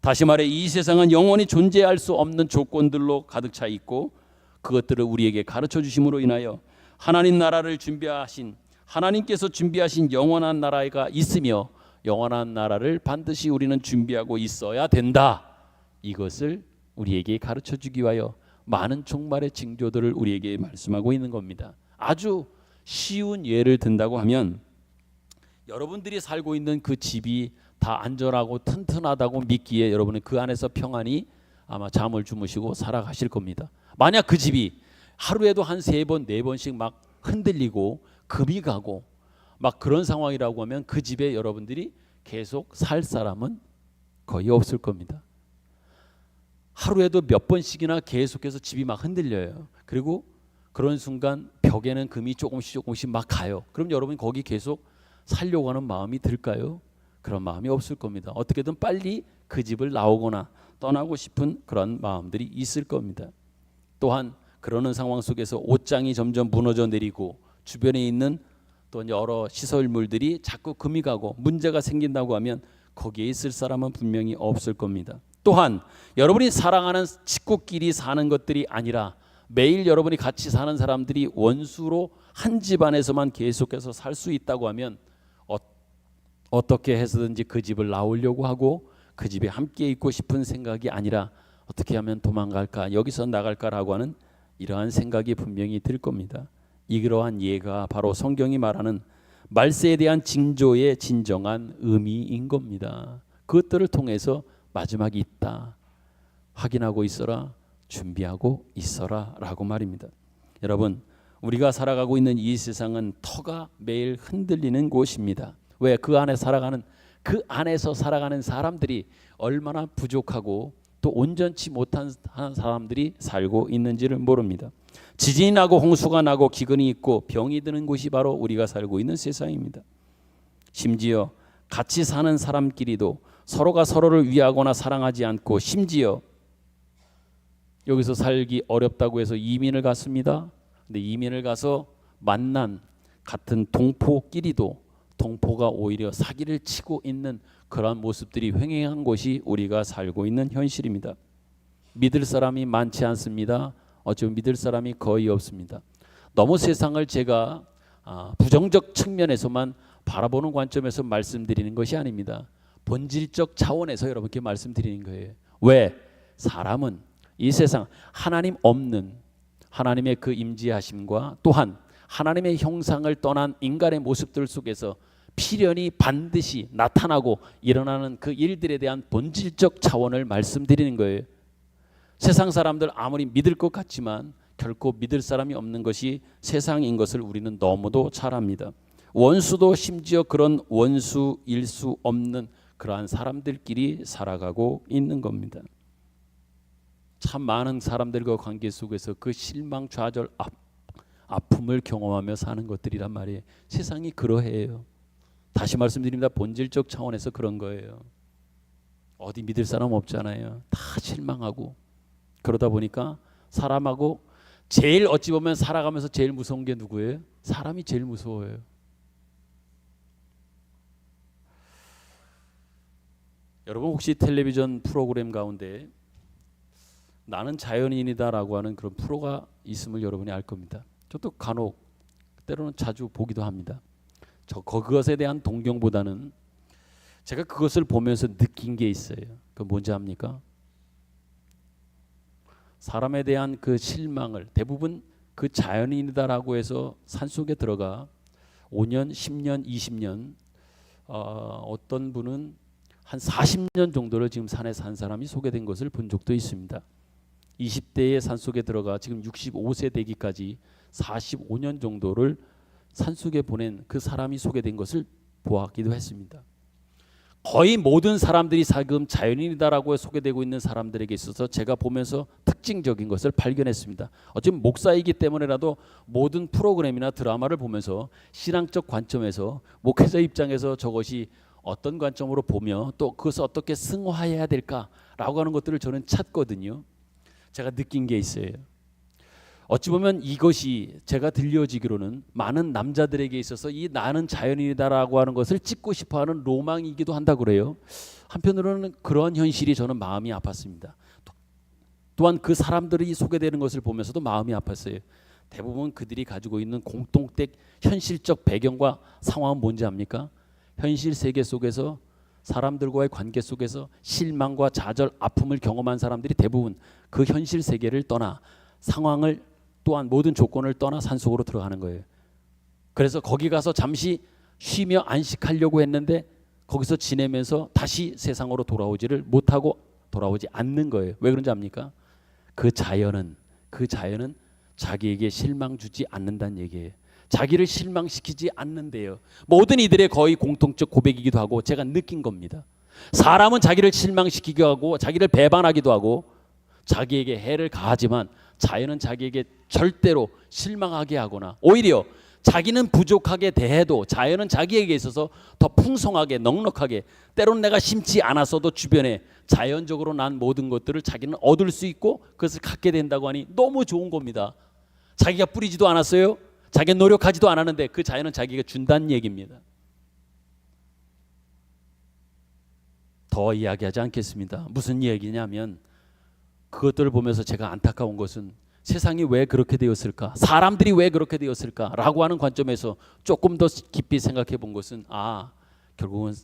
다시 말해 이 세상은 영원히 존재할 수 없는 조건들로 가득 차 있고 그것들을 우리에게 가르쳐 주심으로 인하여 하나님 나라를 준비하신, 하나님께서 준비하신 영원한 나라가 있으며 영원한 나라를 반드시 우리는 준비하고 있어야 된다. 이것을 우리에게 가르쳐 주기 위하여 많은 종말의 징조들을 우리에게 말씀하고 있는 겁니다. 아주 쉬운 예를 든다고 하면 여러분들이 살고 있는 그 집이 다 안전하고 튼튼하다고 믿기에 여러분은 그 안에서 평안히 아마 잠을 주무시고 살아가실 겁니다. 만약 그 집이 하루에도 한 3번, 4번씩 막 흔들리고 금이 가고 막 그런 상황이라고 하면 그 집에 여러분들이 계속 살 사람은 거의 없을 겁니다. 하루에도 몇 번씩이나 계속해서 집이 막 흔들려요. 그리고 그런 순간 벽에는 금이 조금씩 막 가요. 그럼 여러분 거기 계속 살려고 하는 마음이 들까요? 그런 마음이 없을 겁니다. 어떻게든 빨리 그 집을 나오거나 떠나고 싶은 그런 마음들이 있을 겁니다. 또한 그러는 상황 속에서 옷장이 점점 무너져 내리고 주변에 있는 또 여러 시설물들이 자꾸 금이 가고 문제가 생긴다고 하면 거기에 있을 사람은 분명히 없을 겁니다. 또한 여러분이 사랑하는 식구끼리 사는 것들이 아니라 매일 여러분이 같이 사는 사람들이 원수로 한 집안에서만 계속해서 살 수 있다고 하면 어떻게 해서든지 그 집을 나오려고 하고 그 집에 함께 있고 싶은 생각이 아니라 어떻게 하면 도망갈까, 여기서 나갈까라고 하는 이러한 생각이 분명히 들 겁니다. 이러한 예가 바로 성경이 말하는 말세에 대한 징조의 진정한 의미인 겁니다. 그것들을 통해서 마지막이 있다, 확인하고 있어라, 준비하고 있어라 라고 말입니다. 여러분, 우리가 살아가고 있는 이 세상은 터가 매일 흔들리는 곳입니다. 왜? 그 안에서 살아가는 사람들이 얼마나 부족하고 또 온전치 못한 사람들이 살고 있는지를 모릅니다. 지진이 나고 홍수가 나고 기근이 있고 병이 드는 곳이 바로 우리가 살고 있는 세상입니다. 심지어 같이 사는 사람끼리도 서로가 서로를 위하거나 사랑하지 않고, 심지어 여기서 살기 어렵다고 해서 이민을 갔습니다. 근데 이민을 가서 만난 같은 동포끼리도 동포가 오히려 사기를 치고 있는 그러한 모습들이 횡행한 곳이 우리가 살고 있는 현실입니다. 믿을 사람이 많지 않습니다. 어쩌면 믿을 사람이 거의 없습니다. 너무 세상을 제가 부정적 측면에서만 바라보는 관점에서 말씀드리는 것이 아닙니다. 본질적 차원에서 여러분께 말씀드리는 거예요. 왜? 사람은 이 세상 하나님 없는, 하나님의 그 임재하심과 또한 하나님의 형상을 떠난 인간의 모습들 속에서 필연이 반드시 나타나고 일어나는 그 일들에 대한 본질적 차원을 말씀드리는 거예요. 세상 사람들 아무리 믿을 것 같지만 결코 믿을 사람이 없는 것이 세상인 것을 우리는 너무도 잘 압니다. 원수도 심지어 그런 원수일 수 없는 그러한 사람들끼리 살아가고 있는 겁니다. 참 많은 사람들과 관계 속에서 그 실망, 좌절, 아픔을 경험하며 사는 것들이란 말이에요. 세상이 그러해요. 다시 말씀드립니다. 본질적 차원에서 그런 거예요. 어디 믿을 사람 없잖아요. 다 실망하고 그러다 보니까 사람하고 제일 어찌 보면 살아가면서 제일 무서운 게 누구예요? 사람이 제일 무서워요. 여러분 혹시 텔레비전 프로그램 가운데 나는 자연인이다라고 하는 그런 프로가 있음을 여러분이 알 겁니다. 저도 간혹 때로는 자주 보기도 합니다. 그것에 대한 동경보다는 제가 그것을 보면서 느낀 게 있어요. 그 뭔지 압니까? 사람에 대한 그 실망을 대부분 그 자연인이다라고 해서 산속에 들어가 5년, 10년, 20년 어떤 분은 한 40년 정도를 지금 산에 산 사람이 소개된 것을 본 적도 있습니다. 20대에 산속에 들어가 지금 65세 되기까지 45년 정도를 산속에 보낸 그 사람이 소개된 것을 보았기도 했습니다. 거의 모든 사람들이 지금 자연인이다라고 소개되고 있는 사람들에게 있어서 제가 보면서 특징적인 것을 발견했습니다. 어쩌면 목사이기 때문에라도 모든 프로그램이나 드라마를 보면서 신앙적 관점에서 목회자 입장에서 저것이 어떤 관점으로 보며 또 그것을 어떻게 승화해야 될까라고 하는 것들을 저는 찾거든요. 제가 느낀 게 있어요. 어찌 보면 이것이 제가 들려지기로는 많은 남자들에게 있어서 이 나는 자연인이다라고 하는 것을 찍고 싶어하는 로망이기도 한다고 그래요. 한편으로는 그러한 현실이 저는 마음이 아팠습니다. 또한 그 사람들이 소개되는 것을 보면서도 마음이 아팠어요. 대부분 그들이 가지고 있는 공통된 현실적 배경과 상황은 뭔지 압니까? 현실 세계 속에서 사람들과의 관계 속에서 실망과 좌절, 아픔을 경험한 사람들이 대부분 그 현실 세계를 떠나 상황을 또한 모든 조건을 떠나 산속으로 들어가는 거예요. 그래서 거기 가서 잠시 쉬며 안식하려고 했는데 거기서 지내면서 다시 세상으로 돌아오지를 못하고 돌아오지 않는 거예요. 왜 그런지 압니까? 그 자연은 자기에게 실망 주지 않는다는 얘기예요. 자기를 실망시키지 않는데요. 모든 이들의 거의 공통적 고백이기도 하고 제가 느낀 겁니다. 사람은 자기를 실망시키기도 하고 자기를 배반하기도 하고 자기에게 해를 가하지만 자연은 자기에게 절대로 실망하게 하거나 오히려 자기는 부족하게 대해도 자연은 자기에게 있어서 더 풍성하게 넉넉하게 때로는 내가 심지 않았어도 주변에 자연적으로 난 모든 것들을 자기는 얻을 수 있고 그것을 갖게 된다고 하니 너무 좋은 겁니다. 자기가 뿌리지도 않았어요. 자기가 노력하지도 않았는데 그 자연은 자기가 준다는 얘기입니다. 더 이야기하지 않겠습니다. 무슨 얘기냐면 그것들을 보면서 제가 안타까운 것은 세상이 왜 그렇게 되었을까? 사람들이 왜 그렇게 되었을까? 라고 하는 관점에서 조금 더 깊이 생각해 본 것은 결국은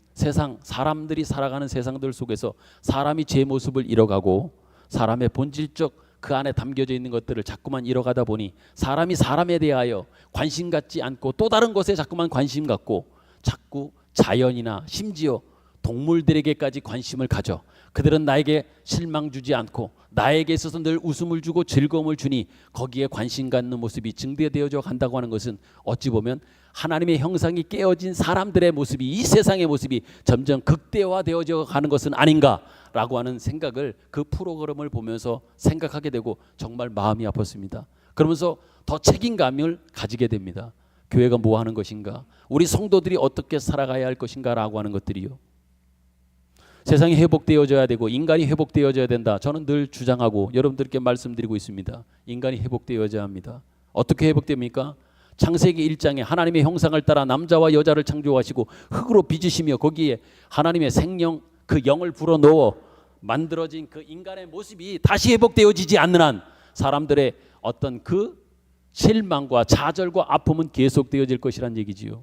사람들이 살아가는 세상들 속에서 사람이 제 모습을 잃어가고 사람의 본질적 그 안에 담겨져 있는 것들을 자꾸만 잃어가다 보니 사람이 사람에 대하여 관심 갖지 않고 또 다른 것에 자꾸만 관심 갖고 자꾸 자연이나 심지어 동물들에게까지 관심을 가져 그들은 나에게 실망 주지 않고 나에게 있어서 늘 웃음을 주고 즐거움을 주니 거기에 관심 갖는 모습이 증대되어져 간다고 하는 것은 어찌 보면 하나님의 형상이 깨어진 사람들의 모습이 이 세상의 모습이 점점 극대화되어져 가는 것은 아닌가라고 하는 생각을 그 프로그램을 보면서 생각하게 되고 정말 마음이 아팠습니다. 그러면서 더 책임감을 가지게 됩니다. 교회가 뭐 하는 것인가? 우리 성도들이 어떻게 살아가야 할 것인가? 라고 하는 것들이요. 세상이 회복되어져야 되고 인간이 회복되어져야 된다. 저는 늘 주장하고 여러분들께 말씀드리고 있습니다. 인간이 회복되어져야 합니다. 어떻게 회복됩니까? 창세기 1장에 하나님의 형상을 따라 남자와 여자를 창조하시고 흙으로 빚으시며 거기에 하나님의 생명 그 영을 불어넣어 만들어진 그 인간의 모습이 다시 회복되어지지 않는 한 사람들의 어떤 그 실망과 좌절과 아픔은 계속되어질 것이란 얘기지요.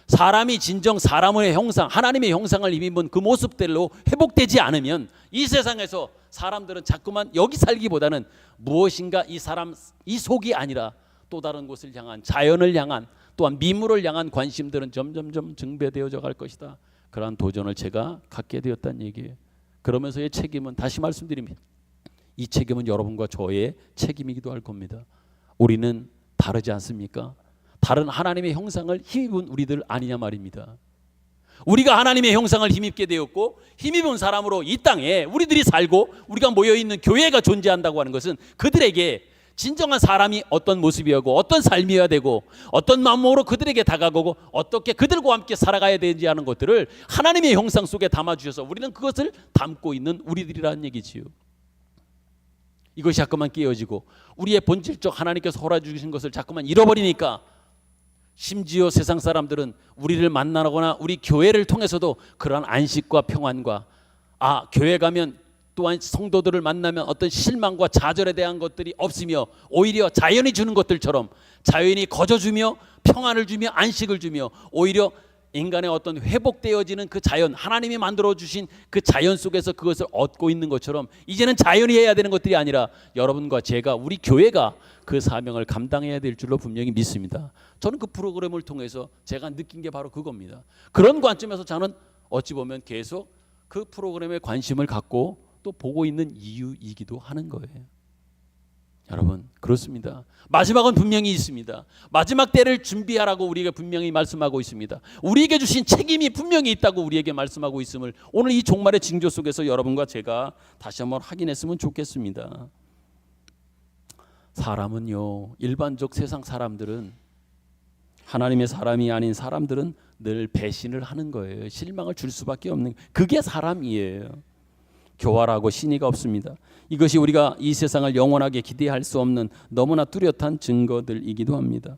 사람이 진정 사람의 형상, 하나님의 형상을 입은 그 모습대로 회복되지 않으면 이 세상에서 사람들은 자꾸만 여기 살기보다는 무엇인가 이 속이 아니라 또 다른 곳을 향한 자연을 향한 또한 미물을 향한 관심들은 점점점 증배되어져 갈 것이다. 그러한 도전을 제가 갖게 되었다는 얘기예요. 그러면서의 책임은 다시 말씀드립니다. 이 책임은 여러분과 저의 책임이기도 할 겁니다. 우리는 다르지 않습니까? 다른 하나님의 형상을 힘입은 우리들 아니냐 말입니다. 우리가 하나님의 형상을 힘입게 되었고 힘입은 사람으로 이 땅에 우리들이 살고 우리가 모여있는 교회가 존재한다고 하는 것은 그들에게 진정한 사람이 어떤 모습이었고 어떤 삶이어야 되고 어떤 마음으로 그들에게 다가가고 어떻게 그들과 함께 살아가야 되는지 하는 것들을 하나님의 형상 속에 담아주셔서 우리는 그것을 담고 있는 우리들이라는 얘기지요. 이것이 자꾸만 깨어지고 우리의 본질적 하나님께서 허락주신 것을 자꾸만 잃어버리니까 심지어 세상 사람들은 우리를 만나거나 우리 교회를 통해서도 그러한 안식과 평안과 교회 가면 또한 성도들을 만나면 어떤 실망과 좌절에 대한 것들이 없으며 오히려 자연이 주는 것들처럼 자연이 거저주며 평안을 주며 안식을 주며 오히려 인간의 어떤 회복되어지는 그 자연, 하나님이 만들어주신 그 자연 속에서 그것을 얻고 있는 것처럼 이제는 자연이 해야 되는 것들이 아니라 여러분과 제가 우리 교회가 그 사명을 감당해야 될 줄로 분명히 믿습니다. 저는 그 프로그램을 통해서 제가 느낀 게 바로 그겁니다. 그런 관점에서 저는 어찌 보면 계속 그 프로그램에 관심을 갖고 또 보고 있는 이유이기도 하는 거예요. 여러분 그렇습니다. 마지막은 분명히 있습니다. 마지막 때를 준비하라고 우리에게 분명히 말씀하고 있습니다. 우리에게 주신 책임이 분명히 있다고 우리에게 말씀하고 있음을 오늘 이 종말의 징조 속에서 여러분과 제가 다시 한번 확인했으면 좋겠습니다. 사람은요, 일반적 세상 사람들은, 하나님의 사람이 아닌 사람들은 늘 배신을 하는 거예요. 실망을 줄 수밖에 없는, 그게 사람이에요. 교활하고 신의가 없습니다. 이것이 우리가 이 세상을 영원하게 기대할 수 없는 너무나 뚜렷한 증거들이기도 합니다.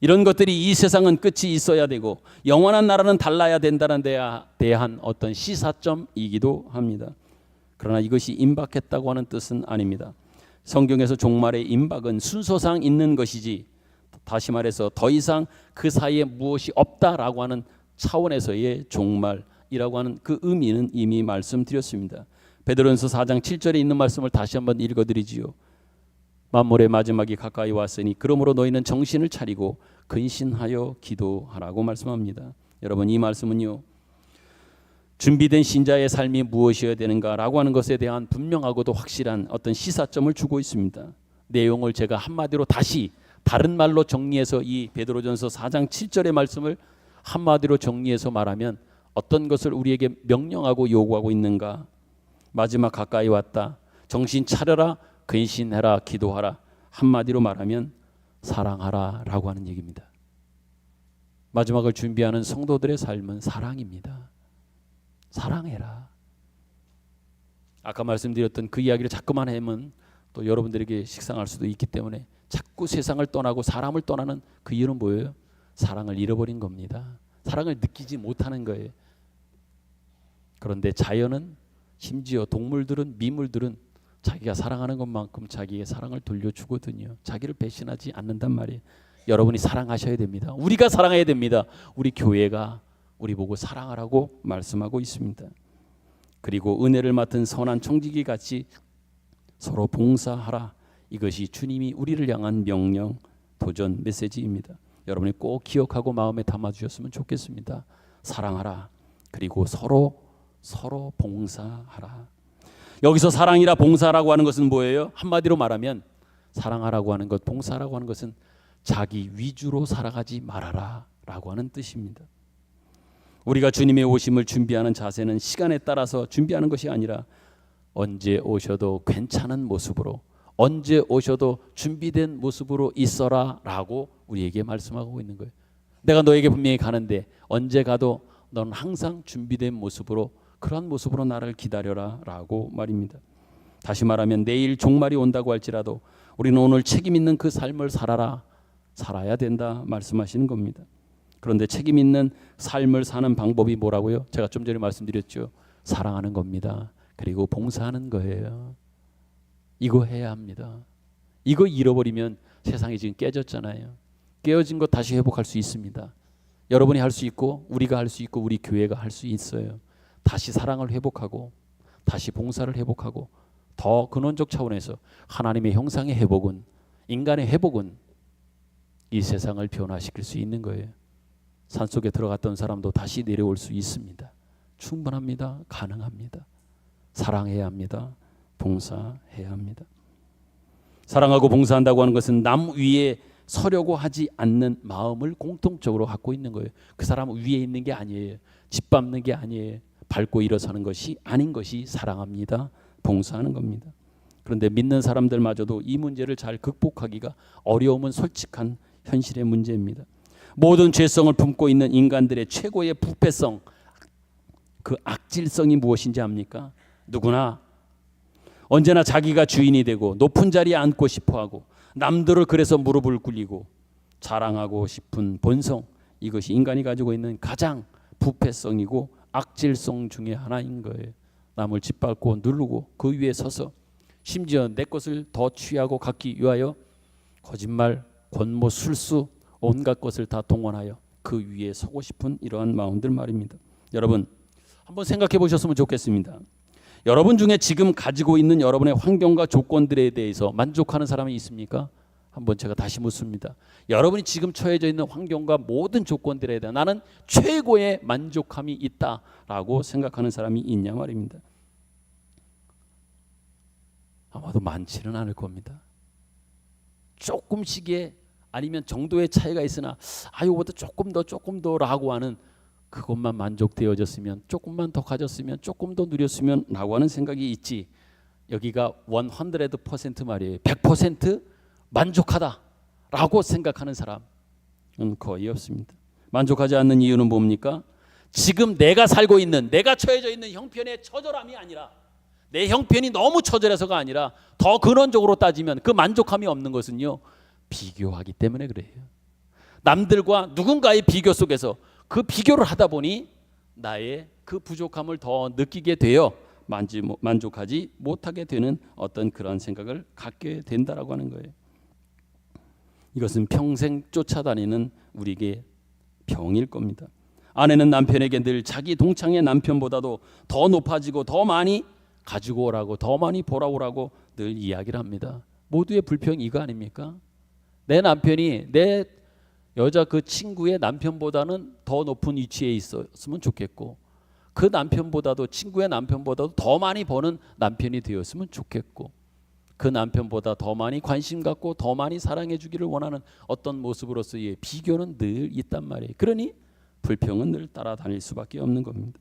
이런 것들이 이 세상은 끝이 있어야 되고 영원한 나라는 달라야 된다는 데 대한 어떤 시사점이기도 합니다. 그러나 이것이 임박했다고 하는 뜻은 아닙니다. 성경에서 종말의 임박은 순서상 있는 것이지, 다시 말해서 더 이상 그 사이에 무엇이 없다라고 하는 차원에서의 종말이라고 하는 그 의미는 이미 말씀드렸습니다. 베드로전서 4장 7절에 있는 말씀을 다시 한번 읽어드리지요. 만물의 마지막이 가까이 왔으니 그러므로 너희는 정신을 차리고 근신하여 기도하라고 말씀합니다. 여러분, 이 말씀은요, 준비된 신자의 삶이 무엇이어야 되는가라고 하는 것에 대한 분명하고도 확실한 어떤 시사점을 주고 있습니다. 내용을 제가 한마디로 다시 다른 말로 정리해서 이 베드로전서 4장 7절의 말씀을 한마디로 정리해서 말하면 어떤 것을 우리에게 명령하고 요구하고 있는가? 마지막 가까이 왔다. 정신 차려라. 근신해라. 기도하라. 한마디로 말하면 사랑하라 라고 하는 얘기입니다. 마지막을 준비하는 성도들의 삶은 사랑입니다. 사랑해라. 아까 말씀드렸던 그 이야기를 자꾸만 하면 또 여러분들에게 식상할 수도 있기 때문에 자꾸 세상을 떠나고 사람을 떠나는 그 이유는 뭐예요? 사랑을 잃어버린 겁니다. 사랑을 느끼지 못하는 거예요. 그런데 자연은, 심지어 동물들은, 미물들은 자기가 사랑하는 것만큼 자기의 사랑을 돌려주거든요. 자기를 배신하지 않는단 말이에요. 여러분이 사랑하셔야 됩니다. 우리가 사랑해야 됩니다. 우리 교회가 우리 보고 사랑하라고 말씀하고 있습니다. 그리고 은혜를 맡은 선한 청지기 같이 서로 봉사하라. 이것이 주님이 우리를 향한 명령, 도전 메시지입니다. 여러분이 꼭 기억하고 마음에 담아주셨으면 좋겠습니다. 사랑하라. 그리고 서로 봉사하라. 여기서 사랑이라 봉사라고 하는 것은 뭐예요? 한마디로 말하면 사랑하라고 하는 것, 봉사라고 하는 것은 자기 위주로 살아가지 말아라 라고 하는 뜻입니다. 우리가 주님의 오심을 준비하는 자세는 시간에 따라서 준비하는 것이 아니라 언제 오셔도 괜찮은 모습으로, 언제 오셔도 준비된 모습으로 있어라 라고 우리에게 말씀하고 있는 거예요. 내가 너에게 분명히 가는데 언제 가도 넌 항상 준비된 모습으로, 그런 모습으로 나를 기다려라 라고 말입니다. 다시 말하면 내일 종말이 온다고 할지라도 우리는 오늘 책임 있는 그 삶을 살아야 된다 말씀하시는 겁니다. 그런데 책임 있는 삶을 사는 방법이 뭐라고요? 제가 좀 전에 말씀드렸죠. 사랑하는 겁니다. 그리고 봉사하는 거예요. 이거 해야 합니다. 이거 잃어버리면 세상이 지금 깨졌잖아요. 깨어진 것 다시 회복할 수 있습니다. 여러분이 할 수 있고 우리가 할 수 있고 우리 교회가 할 수 있어요. 다시 사랑을 회복하고 다시 봉사를 회복하고 더 근원적 차원에서 하나님의 형상의 회복은, 인간의 회복은 이 세상을 변화시킬 수 있는 거예요. 산속에 들어갔던 사람도 다시 내려올 수 있습니다. 충분합니다. 가능합니다. 사랑해야 합니다. 봉사해야 합니다. 사랑하고 봉사한다고 하는 것은 남 위에 서려고 하지 않는 마음을 공통적으로 갖고 있는 거예요. 그 사람 위에 있는 게 아니에요. 짓밟는 게 아니에요. 밟고 일어서는 것이 아닌 것이 사랑합니다. 봉사하는 겁니다. 그런데 믿는 사람들마저도 이 문제를 잘 극복하기가 어려움은 솔직한 현실의 문제입니다. 모든 죄성을 품고 있는 인간들의 최고의 부패성, 그 악질성이 무엇인지 압니까? 누구나 언제나 자기가 주인이 되고 높은 자리에 앉고 싶어하고 남들을 그래서 무릎을 꿇리고 자랑하고 싶은 본성, 이것이 인간이 가지고 있는 가장 부패성이고 악질성 중에 하나인 거예요. 남을 짓밟고 누르고 그 위에 서서 심지어 내 것을 더 취하고 갖기 위하여 거짓말, 권모, 술수, 온갖 것을 다 동원하여 그 위에 서고 싶은 이러한 마음들 말입니다. 여러분 한번 생각해 보셨으면 좋겠습니다. 여러분 중에 지금 가지고 있는 여러분의 환경과 조건들에 대해서 만족하는 사람이 있습니까? 한번 제가 다시 묻습니다. 여러분이 지금 처해져 있는 환경과 모든 조건들에 대해 나는 최고의 만족함이 있다라고 생각하는 사람이 있냐 말입니다. 아마도 많지는 않을 겁니다. 조금씩의 아니면 정도의 차이가 있으나 이거보다 조금 더라고 하는 그것만 만족되어졌으면, 조금만 더 가졌으면, 조금 더 누렸으면 라고 하는 생각이 있지, 여기가 100% 말이에요. 100% 만족하다라고 생각하는 사람은 거의 없습니다. 만족하지 않는 이유는 뭡니까? 지금 내가 살고 있는, 내가 처해져 있는 형편의 처절함이 아니라, 내 형편이 너무 처절해서가 아니라 더 근원적으로 따지면 그 만족함이 없는 것은요, 비교하기 때문에 그래요. 남들과 누군가의 비교 속에서 그 비교를 하다 보니 나의 그 부족함을 더 느끼게 되어 만족하지 못하게 되는 어떤 그런 생각을 갖게 된다라고 하는 거예요. 이것은 평생 쫓아다니는 우리에게 병일 겁니다. 아내는 남편에게 늘 자기 동창의 남편보다도 더 높아지고 더 많이 가지고 오라고, 더 많이 벌어오라고 늘 이야기를 합니다. 모두의 불평이 이거 아닙니까? 내 남편이 내 여자 그 친구의 남편보다는 더 높은 위치에 있었으면 좋겠고, 그 남편보다도, 친구의 남편보다도 더 많이 버는 남편이 되었으면 좋겠고, 그 남편보다 더 많이 관심 갖고 더 많이 사랑해 주기를 원하는 어떤 모습으로서의 비교는 늘 있단 말이에요. 그러니 불평은 늘 따라다닐 수밖에 없는 겁니다.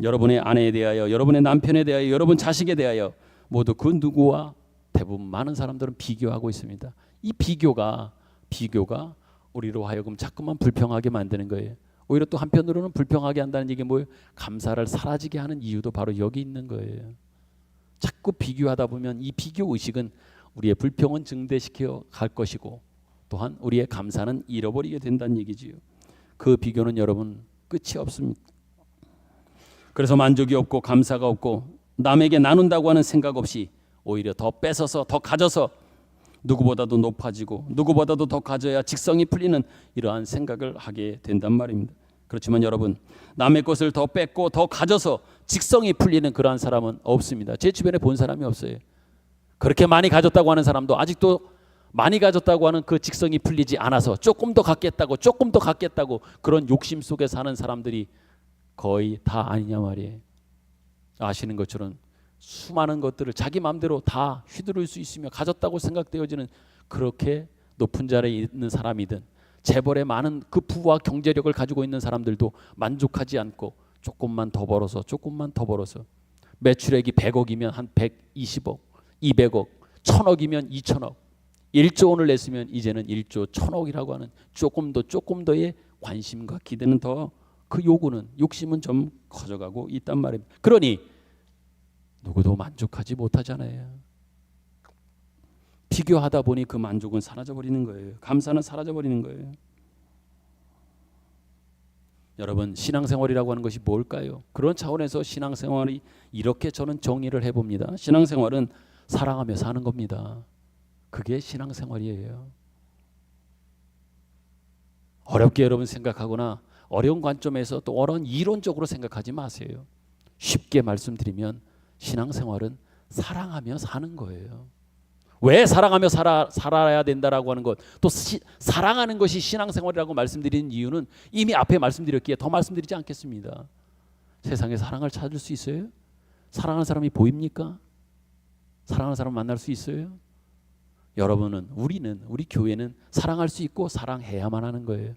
여러분의 아내에 대하여, 여러분의 남편에 대하여, 여러분 자식에 대하여 모두 그 누구와 대부분 많은 사람들은 비교하고 있습니다. 이 비교가 우리로 하여금 자꾸만 불평하게 만드는 거예요. 오히려 또 한편으로는 불평하게 한다는 얘기 뭐예요? 감사를 사라지게 하는 이유도 바로 여기 있는 거예요. 자꾸 비교하다 보면 이 비교 의식은 우리의 불평은 증대시켜 갈 것이고, 또한 우리의 감사는 잃어버리게 된다는 얘기지요. 그 비교는 여러분 끝이 없습니다. 그래서 만족이 없고 감사가 없고 남에게 나눈다고 하는 생각 없이 오히려 더 뺏어서 더 가져서 누구보다도 높아지고 누구보다도 더 가져야 직성이 풀리는 이러한 생각을 하게 된단 말입니다. 그렇지만 여러분, 남의 것을 더 뺏고 더 가져서 직성이 풀리는 그러한 사람은 없습니다. 제 주변에 본 사람이 없어요. 그렇게 많이 가졌다고 하는 사람도 아직도 많이 가졌다고 하는 그 직성이 풀리지 않아서 조금 더 갖겠다고 그런 욕심 속에 사는 사람들이 거의 다 아니냐 말이에요. 아시는 것처럼 수많은 것들을 자기 마음대로 다 휘두를 수 있으며 가졌다고 생각되어지는 그렇게 높은 자리에 있는 사람이든 재벌의 많은 그 부와 경제력을 가지고 있는 사람들도 만족하지 않고 조금만 더 벌어서 매출액이 100억이면 한 120억, 200억, 1000억이면 2000억, 1조 원을 냈으면 이제는 1조 1000억이라고 하는 조금 더의 관심과 기대는 더, 그 욕심은 좀 커져가고 있단 말입니다. 그러니 누구도 만족하지 못하잖아요. 비교하다 보니 그 만족은 사라져버리는 거예요. 감사는 사라져버리는 거예요. 여러분, 신앙생활이라고 하는 것이 뭘까요? 그런 차원에서 신앙생활이 이렇게 저는 정의를 해봅니다. 신앙생활은 사랑하며 사는 겁니다. 그게 신앙생활이에요. 어렵게 여러분 생각하거나 어려운 관점에서 또 어려운 이론적으로 생각하지 마세요. 쉽게 말씀드리면 신앙생활은 사랑하며 사는 거예요. 왜 사랑하며 살아야 된다라고 하는 것, 또 사랑하는 것이 신앙생활이라고 말씀드리는 이유는 이미 앞에 말씀드렸기에 더 말씀드리지 않겠습니다. 세상에 사랑을 찾을 수 있어요? 사랑하는 사람이 보입니까? 사랑하는 사람 만날 수 있어요? 여러분은, 우리 교회는 사랑할 수 있고 사랑해야만 하는 거예요.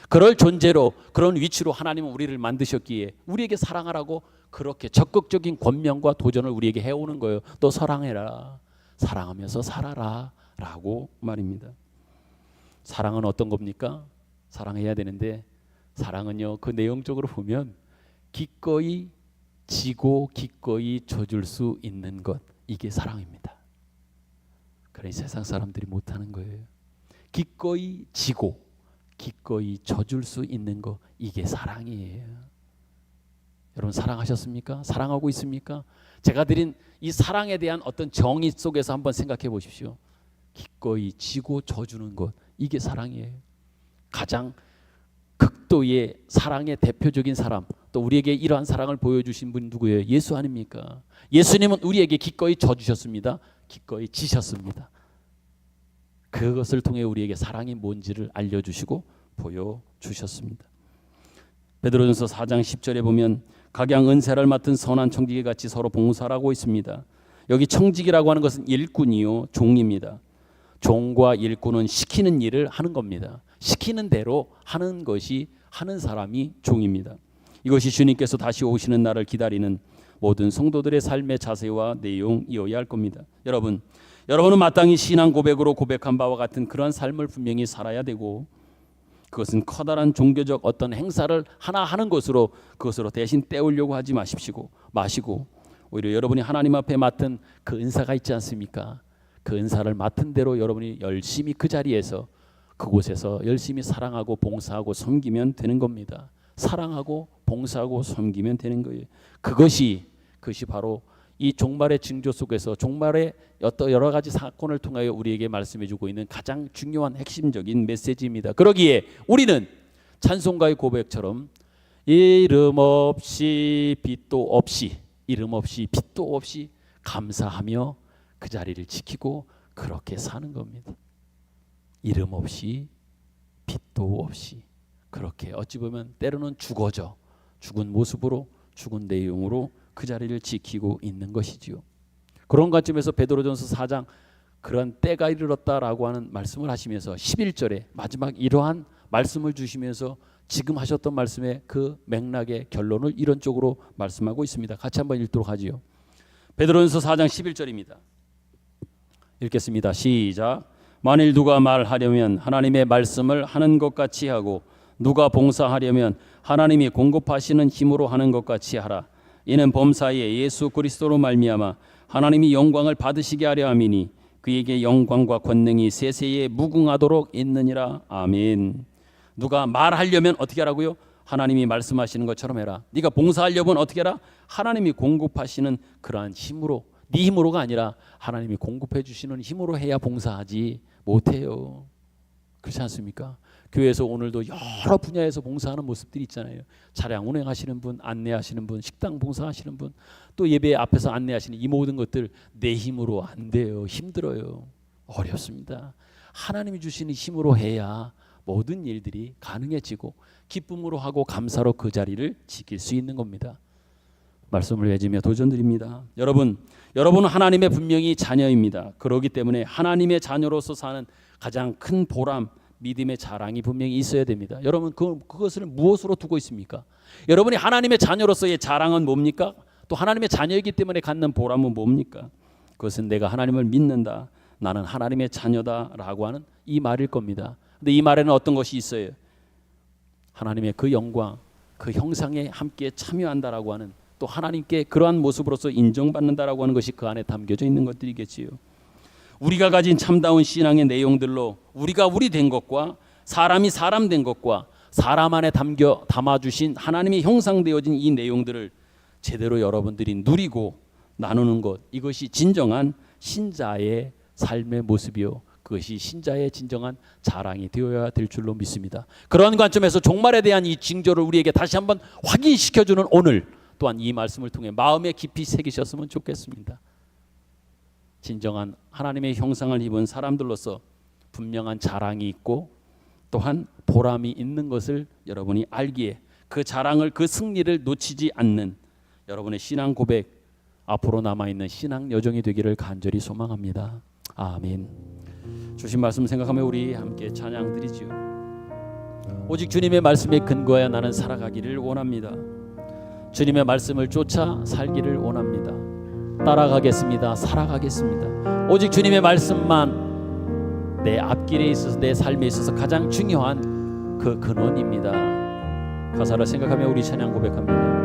그럴 존재로, 그런 위치로 하나님은 우리를 만드셨기에 우리에게 사랑하라고 그렇게 적극적인 권면과 도전을 우리에게 해오는 거예요. 또 사랑해라, 사랑하면서 살아라 라고 말입니다. 사랑은 어떤 겁니까? 사랑해야 되는데, 사랑은요, 그 내용적으로 보면 기꺼이 지고 기꺼이 져줄 수 있는 것, 이게 사랑입니다. 그래 세상 사람들이 못하는 거예요. 기꺼이 지고 기꺼이 져줄 수 있는 거, 이게 사랑이에요. 여러분 사랑하셨습니까? 사랑하고 있습니까? 제가 드린 이 사랑에 대한 어떤 정의 속에서 한번 생각해 보십시오. 기꺼이 지고 져주는 것, 이게 사랑이에요. 가장 극도의 사랑의 대표적인 사람, 또 우리에게 이러한 사랑을 보여주신 분 누구예요? 예수 아닙니까? 예수님은 우리에게 기꺼이 져주셨습니다. 기꺼이 지셨습니다. 그것을 통해 우리에게 사랑이 뭔지를 알려주시고 보여주셨습니다. 베드로전서 4장 10절에 보면 각양 은사를 맡은 선한 청지기 같이 서로 봉사하고 있습니다. 여기 청지기라고 하는 것은 일꾼이요 종입니다. 종과 일꾼은 시키는 일을 하는 겁니다. 시키는 대로 하는 것이, 하는 사람이 종입니다. 이것이 주님께서 다시 오시는 날을 기다리는 모든 성도들의 삶의 자세와 내용이어야 할 겁니다. 여러분은 마땅히 신앙 고백으로 고백한 바와 같은 그러한 삶을 분명히 살아야 되고, 그것은 커다란 종교적 어떤 행사를 하나 하는 것으로, 그것으로 대신 때우려고 하지 마시고 오히려 여러분이 하나님 앞에 맡은 그 은사가 있지 않습니까? 그 은사를 맡은 대로 여러분이 열심히 그 자리에서, 그곳에서 열심히 사랑하고 봉사하고 섬기면 되는 겁니다. 사랑하고 봉사하고 섬기면 되는 거예요. 그것이 바로 이 종말의 징조 속에서, 종말의 어떤 여러 가지 사건을 통하여 우리에게 말씀해주고 있는 가장 중요한 핵심적인 메시지입니다. 그러기에 우리는 찬송가의 고백처럼 이름 없이 빛도 없이 감사하며 그 자리를 지키고 그렇게 사는 겁니다. 이름 없이 빛도 없이 그렇게, 어찌 보면 때로는 죽은 모습으로, 죽은 내용으로 그 자리를 지키고 있는 것이지요. 그런 관점에서 베드로전서 4장 그런 때가 이르렀다라고 하는 말씀을 하시면서 11절에 마지막 이러한 말씀을 주시면서 지금 하셨던 말씀의 그 맥락의 결론을 이런 쪽으로 말씀하고 있습니다. 같이 한번 읽도록 하지요. 베드로전서 4장 11절입니다. 읽겠습니다. 시작. 만일 누가 말하려면 하나님의 말씀을 하는 것 같이 하고, 누가 봉사하려면 하나님이 공급하시는 힘으로 하는 것 같이 하라. 이는 범사에 예수 그리스도로 말미암아 하나님이 영광을 받으시게 하려 함이니 그에게 영광과 권능이 세세에 무궁하도록 있느니라. 아멘. 누가 말하려면 어떻게 하라고요? 하나님이 말씀하시는 것처럼 해라. 네가 봉사하려면 어떻게 해라? 하나님이 공급하시는 그러한 힘으로, 네 힘으로가 아니라 하나님이 공급해 주시는 힘으로 해야 봉사하지 못해요. 그렇지 않습니까? 교회에서 오늘도 여러 분야에서 봉사하는 모습들이 있잖아요. 차량 운행하시는 분, 안내하시는 분, 식당 봉사하시는 분, 또 예배 앞에서 안내하시는 이 모든 것들 내 힘으로 안 돼요. 힘들어요. 어렵습니다. 하나님이 주시는 힘으로 해야 모든 일들이 가능해지고 기쁨으로 하고 감사로 그 자리를 지킬 수 있는 겁니다. 말씀을 맺으며 도전드립니다. 여러분은 하나님의 분명히 자녀입니다. 그렇기 때문에 하나님의 자녀로서 사는 가장 큰 보람, 믿음의 자랑이 분명히 있어야 됩니다. 여러분 그것을 무엇으로 두고 있습니까? 여러분이 하나님의 자녀로서의 자랑은 뭡니까? 또 하나님의 자녀이기 때문에 갖는 보람은 뭡니까? 그것은 내가 하나님을 믿는다, 나는 하나님의 자녀다라고 하는 이 말일 겁니다. 근데 이 말에는 어떤 것이 있어요? 하나님의 그 영광, 그 형상에 함께 참여한다라고 하는, 또 하나님께 그러한 모습으로서 인정받는다라고 하는 것이 그 안에 담겨져 있는 것들이겠지요. 우리가 가진 참다운 신앙의 내용들로 우리가 우리 된 것과 사람이 사람 된 것과 사람 안에 담아주신 하나님이 형상되어진 이 내용들을 제대로 여러분들이 누리고 나누는 것, 이것이 진정한 신자의 삶의 모습이요, 그것이 신자의 진정한 자랑이 되어야 될 줄로 믿습니다. 그런 관점에서 종말에 대한 이 징조를 우리에게 다시 한번 확인시켜주는 오늘, 또한 이 말씀을 통해 마음에 깊이 새기셨으면 좋겠습니다. 진정한 하나님의 형상을 입은 사람들로서 분명한 자랑이 있고 또한 보람이 있는 것을 여러분이 알기에 그 자랑을, 그 승리를 놓치지 않는 여러분의 신앙 고백, 앞으로 남아있는 신앙 여정이 되기를 간절히 소망합니다. 아멘. 주신 말씀 생각하며 우리 함께 찬양 드리지요. 오직 주님의 말씀에 근거하여 나는 살아가기를 원합니다. 주님의 말씀을 쫓아 살기를 원합니다. 따라가겠습니다. 살아가겠습니다. 오직 주님의 말씀만 내 앞길에 있어서, 내 삶에 있어서 가장 중요한 그 근원입니다. 가사를 생각하며 우리 찬양 고백합니다.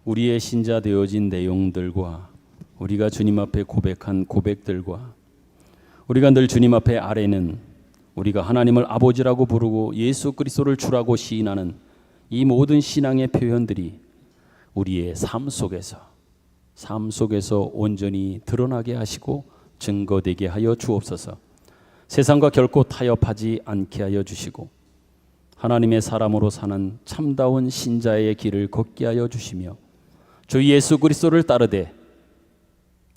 우리의 신자 되어진 내용들과 우리가 주님 앞에 고백한 고백들과 우리가 늘 주님 앞에 아뢰는 우리가 하나님을 아버지라고 부르고 예수 그리스도를 주라고 시인하는 이 모든 신앙의 표현들이 우리의 삶 속에서 온전히 드러나게 하시고 증거되게 하여 주옵소서. 세상과 결코 타협하지 않게 하여 주시고 하나님의 사람으로 사는 참다운 신자의 길을 걷게 하여 주시며 주 예수 그리스도를 따르되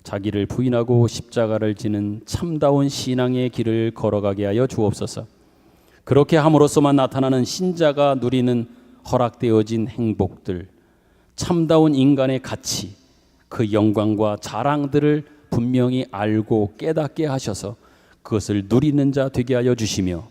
자기를 부인하고 십자가를 지는 참다운 신앙의 길을 걸어가게 하여 주옵소서. 그렇게 함으로써만 나타나는 신자가 누리는 허락되어진 행복들, 참다운 인간의 가치, 그 영광과 자랑들을 분명히 알고 깨닫게 하셔서 그것을 누리는 자 되게 하여 주시며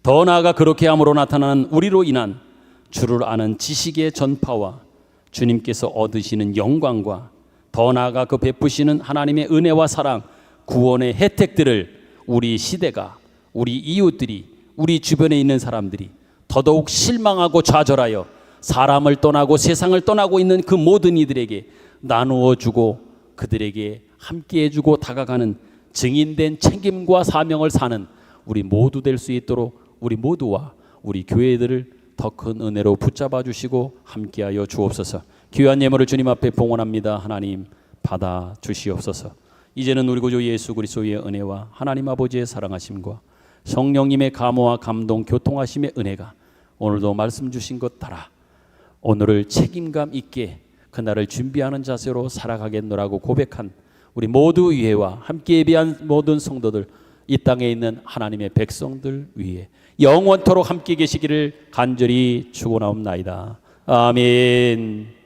더 나아가 그렇게 함으로 나타나는 우리로 인한 주를 아는 지식의 전파와 주님께서 얻으시는 영광과 더 나아가 그 베푸시는 하나님의 은혜와 사랑, 구원의 혜택들을 우리 시대가, 우리 이웃들이, 우리 주변에 있는 사람들이 더더욱 실망하고 좌절하여 사람을 떠나고 세상을 떠나고 있는 그 모든 이들에게 나누어 주고 그들에게 함께 해주고 다가가는 증인된 책임과 사명을 사는 우리 모두 될 수 있도록 우리 모두와 우리 교회들을 더 큰 은혜로 붙잡아 주시고 함께하여 주옵소서. 귀한 예물을 주님 앞에 봉헌합니다. 하나님 받아 주시옵소서. 이제는 우리 구주 예수 그리스도의 은혜와 하나님 아버지의 사랑하심과 성령님의 감화와 감동 교통하심의 은혜가 오늘도 말씀 주신 것 따라 오늘을 책임감 있게 그날을 준비하는 자세로 살아가겠노라고 고백한 우리 모두 위에와 함께 예비한 모든 성도들, 이 땅에 있는 하나님의 백성들 위에 영원토록 함께 계시기를 간절히 축원하옵나이다. 아멘.